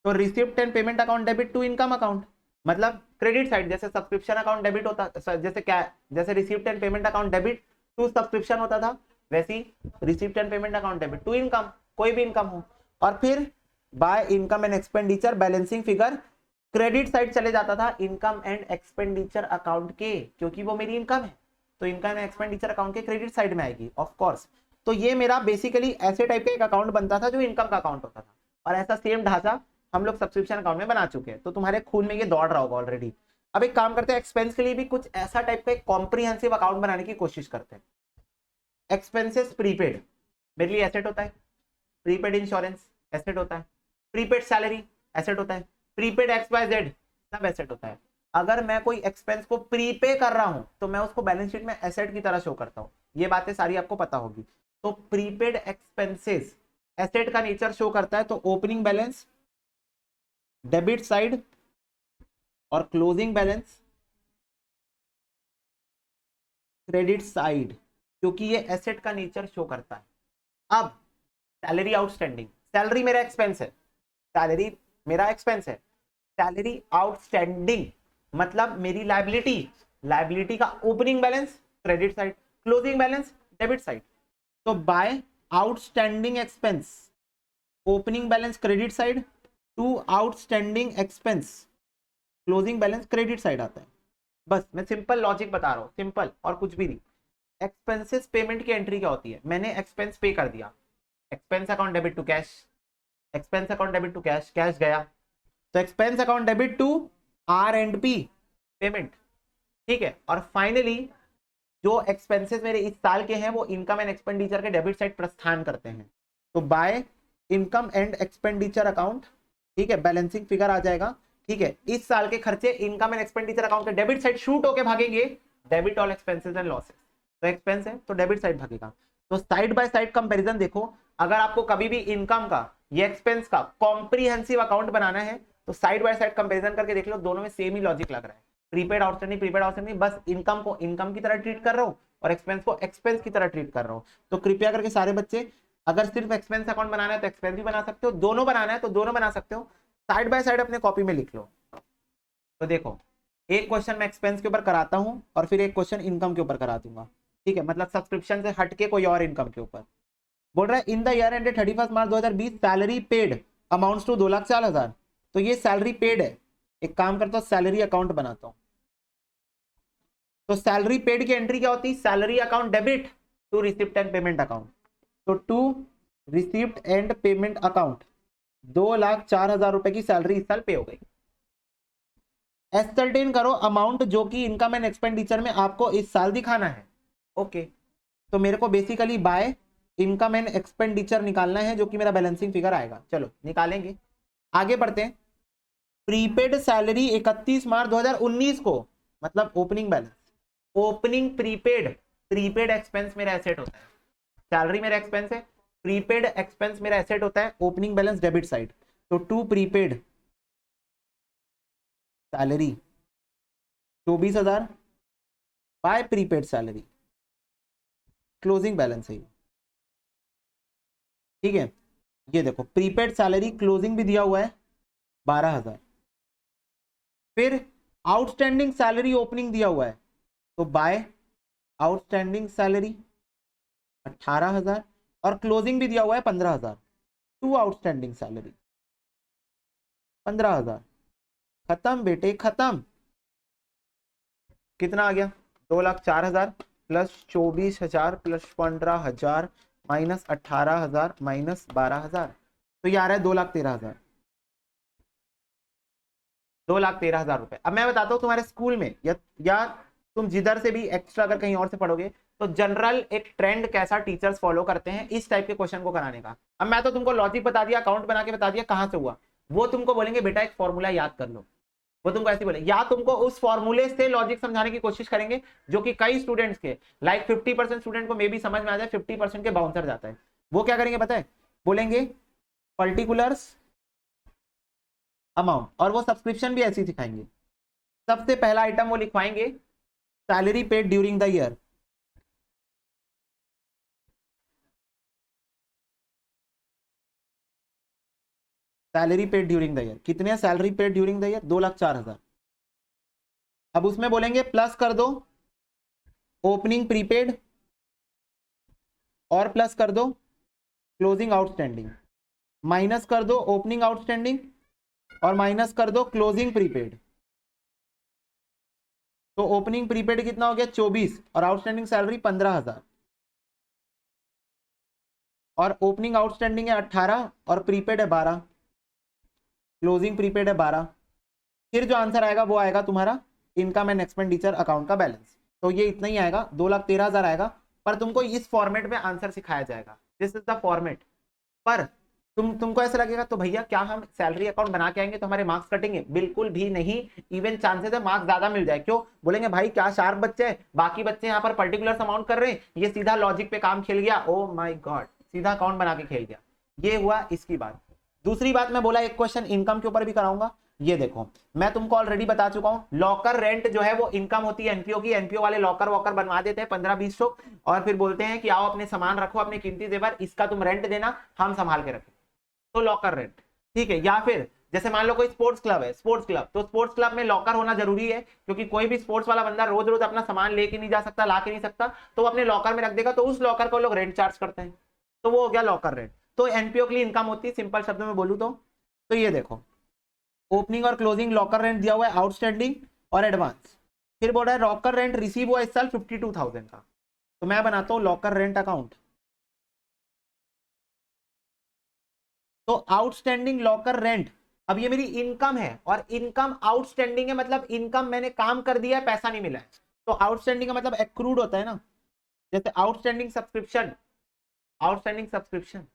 तो receipt and payment account debit to income account, मतलब क्रेडिट साइड, जैसे सब्सक्रिप्शन अकाउंट डेबिट होता, जैसे क्या, जैसे receipt and payment account debit to subscription होता था, वैसी receipt and payment account debit to income, कोई भी इनकम हो। और फिर by income and expenditure balancing figure credit side चले जाता था इनकम एंड एक्सपेंडिचर अकाउंट के, क्योंकि वो मेरी इनकम है, तो इनकम एंड एक्सपेंडिचर अकाउंट के क्रेडिट साइड में आएगी ऑफ कोर्स। तो ये मेरा बेसिकली ऐसे टाइप का एक अकाउंट बनता था जो इनकम का अकाउंट होता था, और ऐसा सेम ढांचा हम लोग सब्सक्रिप्शन अकाउंट में बना चुके हैं, तो तुम्हारे खून में ये दौड़ रहा होगा ऑलरेडी। अब एक काम करते हैं, एक्सपेंस के लिए भी कुछ ऐसा टाइप का एक कॉम्प्रिहेंसिव अकाउंट बनाने की कोशिश करते हैं। एक्सपेंसेस प्रीपेड मेरे लिए एसेट होता है, प्रीपेड इंश्योरेंस एसेट होता है, प्रीपेड सैलरी एसेट होता है, प्रीपेड XYZ सब एसेट होता है। अगर मैं कोई एक्सपेंस को प्रीपे कर रहा हूं तो मैं उसको बैलेंस शीट में एसेट की तरह शो करता हूं, ये बातें सारी आपको पता होगी। तो प्रीपेड एक्सपेंसेस एसेट का नेचर शो करता है, तो ओपनिंग बैलेंस डेबिट साइड और क्लोजिंग बैलेंस क्रेडिट साइड, क्योंकि ये एसेट का नेचर शो करता है। अब सैलरी आउटस्टैंडिंग, सैलरी मेरा एक्सपेंस है, सैलरी मेरा एक्सपेंस है, सैलरी आउटस्टैंडिंग मतलब मेरी लायबिलिटी, लायबिलिटी का opening balance credit side, closing balance debit side. तो by outstanding expense opening balance credit side to outstanding expense closing balance credit side आता है। बस मैं सिंपल लॉजिक बता रहा हूं, सिंपल और कुछ भी नहीं। एक्सपेंसेस पेमेंट की एंट्री क्या होती है, मैंने एक्सपेंस पे कर दिया, expense account debit to cash, expense account debit to cash, cash गया, तो expense account debit to R&P payment, ठीक है। और फाइनली जो एक्सपेंसेस मेरे इस साल के हैं वो इनकम एंड एक्सपेंडिचर के डेबिट साइड प्रस्थान करते हैं, तो by income and expenditure account, ठीक है, बैलेंसिंग फिगर आ जाएगा, ठीक है। इस साल के खर्चे इनकम एंड एक्सपेंडिचर अकाउंट के डेबिट साइड शूट होके भागेंगे, debit all expenses and losses, तो एक्सपेंस है तो डेबिट साइड भागेगा। तो साइड बाय साइड कंपैरिजन देखो, अगर आपको कभी भी इनकम का ये एक्सपेंस का कॉम्प्रिहेंसिव अकाउंट बनाना है तो साइड बाय साइड कंपैरिजन करके देख लो, दोनों में सेम ही लॉजिक लग रहा है। प्रीपेड आउटस्टैंडिंग, बस इनकम को इनकम की तरह ट्रीट कर रहा हूं और एक्सपेंस को एक्सपेंस की तरह ट्रीट कर रहा हूं। तो कृपया करके सारे बच्चे, अगर सिर्फ एक्सपेंस अकाउंट बनाना है तो एक्सपेंस भी बना सकते हो, दोनों बनाना है तो दोनों बना सकते हो, साइड बाय साइड अपने कॉपी में लिख लो। तो देखो, एक क्वेश्चन मैं एक्सपेंस के ऊपर कराता हूं और फिर एक क्वेश्चन इनकम के ऊपर करा दूंगा, ठीक है, मतलब सब्सक्रिप्शन से हटके कोई और इनकम के ऊपर। बोल रहा है in the year ended 31 March 2020 salary paid amounts to 2,04,000, तो ये सैलरी पेड है। एक काम करता हूं, सैलरी अकाउंट बनाता हूं। तो सैलरी पेड की एंट्री क्या होती है, salary account debit to receipt and payment account, तो to receipt and payment account 2,04,000 रुपए की सैलरी इस साल पे हो गई। एसर्टेन करो अमाउंट जो कि इनकम एंड एक्सपेंडिचर में आपको इस साल दिखाना है, ओके। तो मेरे को basically bye income and expenditure निकालना है जो कि मेरा बैलेंसिंग फिगर आएगा, चलो निकालेंगे, आगे बढ़ते हैं। प्रीपेड सैलरी 31 मार्च 2019 को, मतलब opening balance, opening prepaid, prepaid expense मेरा एसेट होता है, सैलरी मेरा एक्सपेंस है, प्रीपेड एक्सपेंस मेरा एसेट होता है, ओपनिंग बैलेंस डेबिट साइड, तो to prepaid salary 24,000 by prepaid salary, closing balance है, ठीक है। ये देखो प्रीपेड सैलरी क्लोजिंग भी दिया हुआ है 12,000, फिर आउटस्टैंडिंग सैलरी ओपनिंग दिया हुआ है, तो बाय आउटस्टैंडिंग सैलरी 18,000 और क्लोजिंग भी दिया हुआ है 15,000, टू आउटस्टैंडिंग सैलरी 15,000, खत्म बेटे खत्म। कितना आ गया, 2,04,000 प्लस 24,000 प्लस 15,000 माइनस 18,000 माइनस 12,000, तो ये आ रहा है 2,13,000, 2,13,000 रुपए। अब मैं बताता हूँ तुम्हारे स्कूल में या तुम जिधर से भी एक्स्ट्रा अगर कहीं और से पढ़ोगे तो जनरल एक ट्रेंड कैसा टीचर्स फॉलो करते हैं इस टाइप के क्वेश्चन को कराने का। अब मैं तो तुमको लॉजिक बता दिया, अकाउंट बना के बता दिया कहां से हुआ, वो तुमको बोलेंगे बेटा एक फॉर्मूला याद कर लो, वो तुमको ऐसे बोले, या तुमको उस फॉर्मूले से लॉजिक समझाने की कोशिश करेंगे जो कि कई स्टूडेंट्स के लाइक 50% स्टूडेंट को मे भी समझ में आ जाए, 50% के बाउंसर जाता है। वो क्या करेंगे पता है, बोलेंगे पर्टिकुलर्स अमाउंट, और वो सब्सक्रिप्शन भी ऐसी सिखाएंगे। सबसे पहला आइटम वो लिखवाएंगे salary paid during the year, salary paid during the year, कितने salary paid during the year? 2,04,000। अब उसमें बोलेंगे प्लस कर दो ओपनिंग प्रीपेड और प्लस कर दो क्लोजिंग आउटस्टैंडिंग, माइनस कर दो ओपनिंग आउटस्टैंडिंग और माइनस कर दो क्लोजिंग प्रीपेड। तो ओपनिंग प्रीपेड कितना हो गया? 24 और आउटस्टैंडिंग सैलरी 15,000 और ओपनिंग आउटस्टैंडिंग है 18 और प्रीपेड है 12, क्लोजिंग प्रीपेड है 12। फिर जो आंसर आएगा वो आएगा तुम्हारा इनकम एंड एक्सपेंडिचर अकाउंट का बैलेंस। तो ये इतना ही आएगा, 2,13,000 आएगा। पर तुमको इस फॉर्मेट में आंसर सिखाया जाएगा, दिस इज द फॉर्मेट। पर तुमको ऐसा लगेगा तो भैया क्या हम सैलरी अकाउंट बना के आएंगे तो हमारे मार्क्स कटेंगे? बिल्कुल भी नहीं, इवन चांसेस है मार्क्स ज्यादा मिल जाए। क्यों? बोलेंगे भाई क्या शार्प बच्चे हैं, बाकी बच्चे यहाँ पर पर्टिकुलर अमाउंट कर रहे हैं, ये सीधा लॉजिक पे काम खेल गया, ओ माय गॉड, सीधा अकाउंट बना के खेल गया। ये हुआ इसकी बात। दूसरी बात मैं बोला एक क्वेश्चन इनकम के ऊपर भी कराऊंगा। ये देखो मैं तुमको ऑलरेडी बता चुका हूं, लॉकर रेंट जो है वो इनकम होती है एनपीओ की। एनपीओ वाले लॉकर वॉकर बनवा देते हैं 15-20 और फिर बोलते हैं कि आओ अपने सामान रखो, अपने कीमती जेवर, इसका तुम रेंट देना, हम संभाल के रखें, तो लॉकर रेंट। ठीक है। या फिर जैसे मान लो कोई स्पोर्ट्स क्लब है, स्पोर्ट्स क्लब, तो स्पोर्ट्स क्लब में लॉकर होना जरूरी है, क्योंकि कोई भी स्पोर्ट्स वाला बंदा रोज रोज अपना सामान लेके नहीं जा सकता, ला के नहीं सकता, तो वो अपने लॉकर में रख देगा, तो उस लॉकर को लोग रेंट चार्ज करते हैं, तो वो हो गया लॉकर रेंट। तो एनपीओ के लिए इनकम होती है, सिंपल शब्दों में बोलूं तो ये देखो ओपनिंग और क्लोजिंग लॉकर रेंट दिया हुआ है, आउटस्टैंडिंग और एडवांस। फिर बोल रहा है लॉकर रेंट रिसीव हुआ इस साल 52,000 का, तो मैं बनाता हूं लॉकर रेंट अकाउंट। तो आउटस्टैंडिंग लॉकर रेंट, अब ये मेरी इनकम है और इनकम आउटस्टैंडिंग है, मतलब इनकम मैंने काम कर दिया है, पैसा नहीं मिला है। तो आउटस्टैंडिंग का मतलब एक्रूड होता है ना, जैसे outstanding subscription, outstanding subscription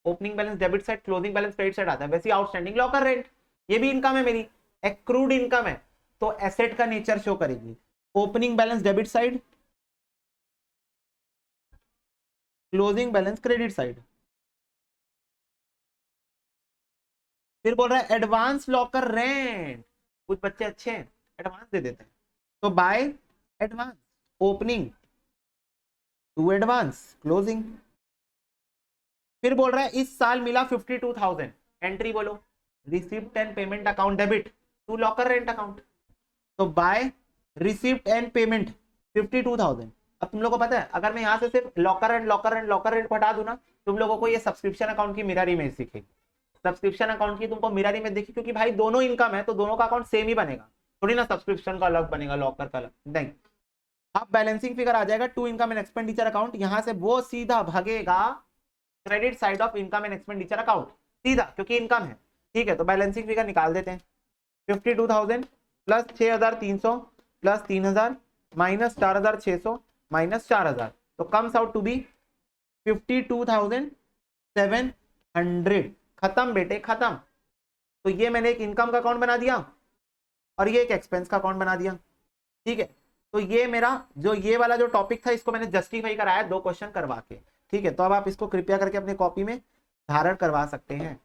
opening balance debit side, closing balance credit side आता है, वैसे आउटस्टैंडिंग लॉकर रेंट, ये भी इनकम है मेरी, एक्रूड इनकम है, तो एसेट का नेचर शो करेगी। Opening balance debit side, closing balance credit side. फिर बोल रहा है एडवांस लॉकर रेंट, कुछ बच्चे अच्छे हैं एडवांस दे देते हैं, तो by advance opening to advance closing. फिर बोल रहा है इस साल मिला 52,000, एंट्री बोलो receipt and payment account debit to locker rent account, तो बाय रिसिप्ट एंड पेमेंट 52,000। अब तुम लोगों को पता है अगर मैं यहां से सिर्फ लॉकर रेंट को हटा दूं ना, तुम लोगों को ये सब्सक्रिप्शन अकाउंट की मिरर इमेज दिखेगी, सब्सक्रिप्शन अकाउंट की तुमको मिरर इमेज देखी, क्योंकि भाई दोनों इनकम है तो दोनों का अकाउंट सेम ही बनेगा, थोड़ी ना सब्सक्रिप्शन का अलग बनेगा लॉकर का अलग नहीं। अब बैलेंसिंग फिगर आ जाएगा to income and expenditure account, यहां से वो सीधा भागेगा credit side of income and expenditure account सीधा, क्योंकि इनकम है। ठीक है, तो बैलेंसिंग फिगर निकाल देते हैं। 52,000 प्लस 6,300 प्लस 3,000 माइनस 4,600 माइनस 4,000, तो कम्स आउट टू बी 52,700। खत्म बेटे खत्म। तो ये मैंने एक इनकम का अकाउंट बना दिया और ये एक एक्सपेंस का अकाउंट बना दिया। ठीक है, तो ये मेरा जो ये वाला जो टॉपिक था इसको मैंने जस्टिफाई कराया 2 क्वेश्चन करवा के। ठीक है, तो अब आप इसको कृपया करके अपने कॉपी में धारण करवा सकते हैं।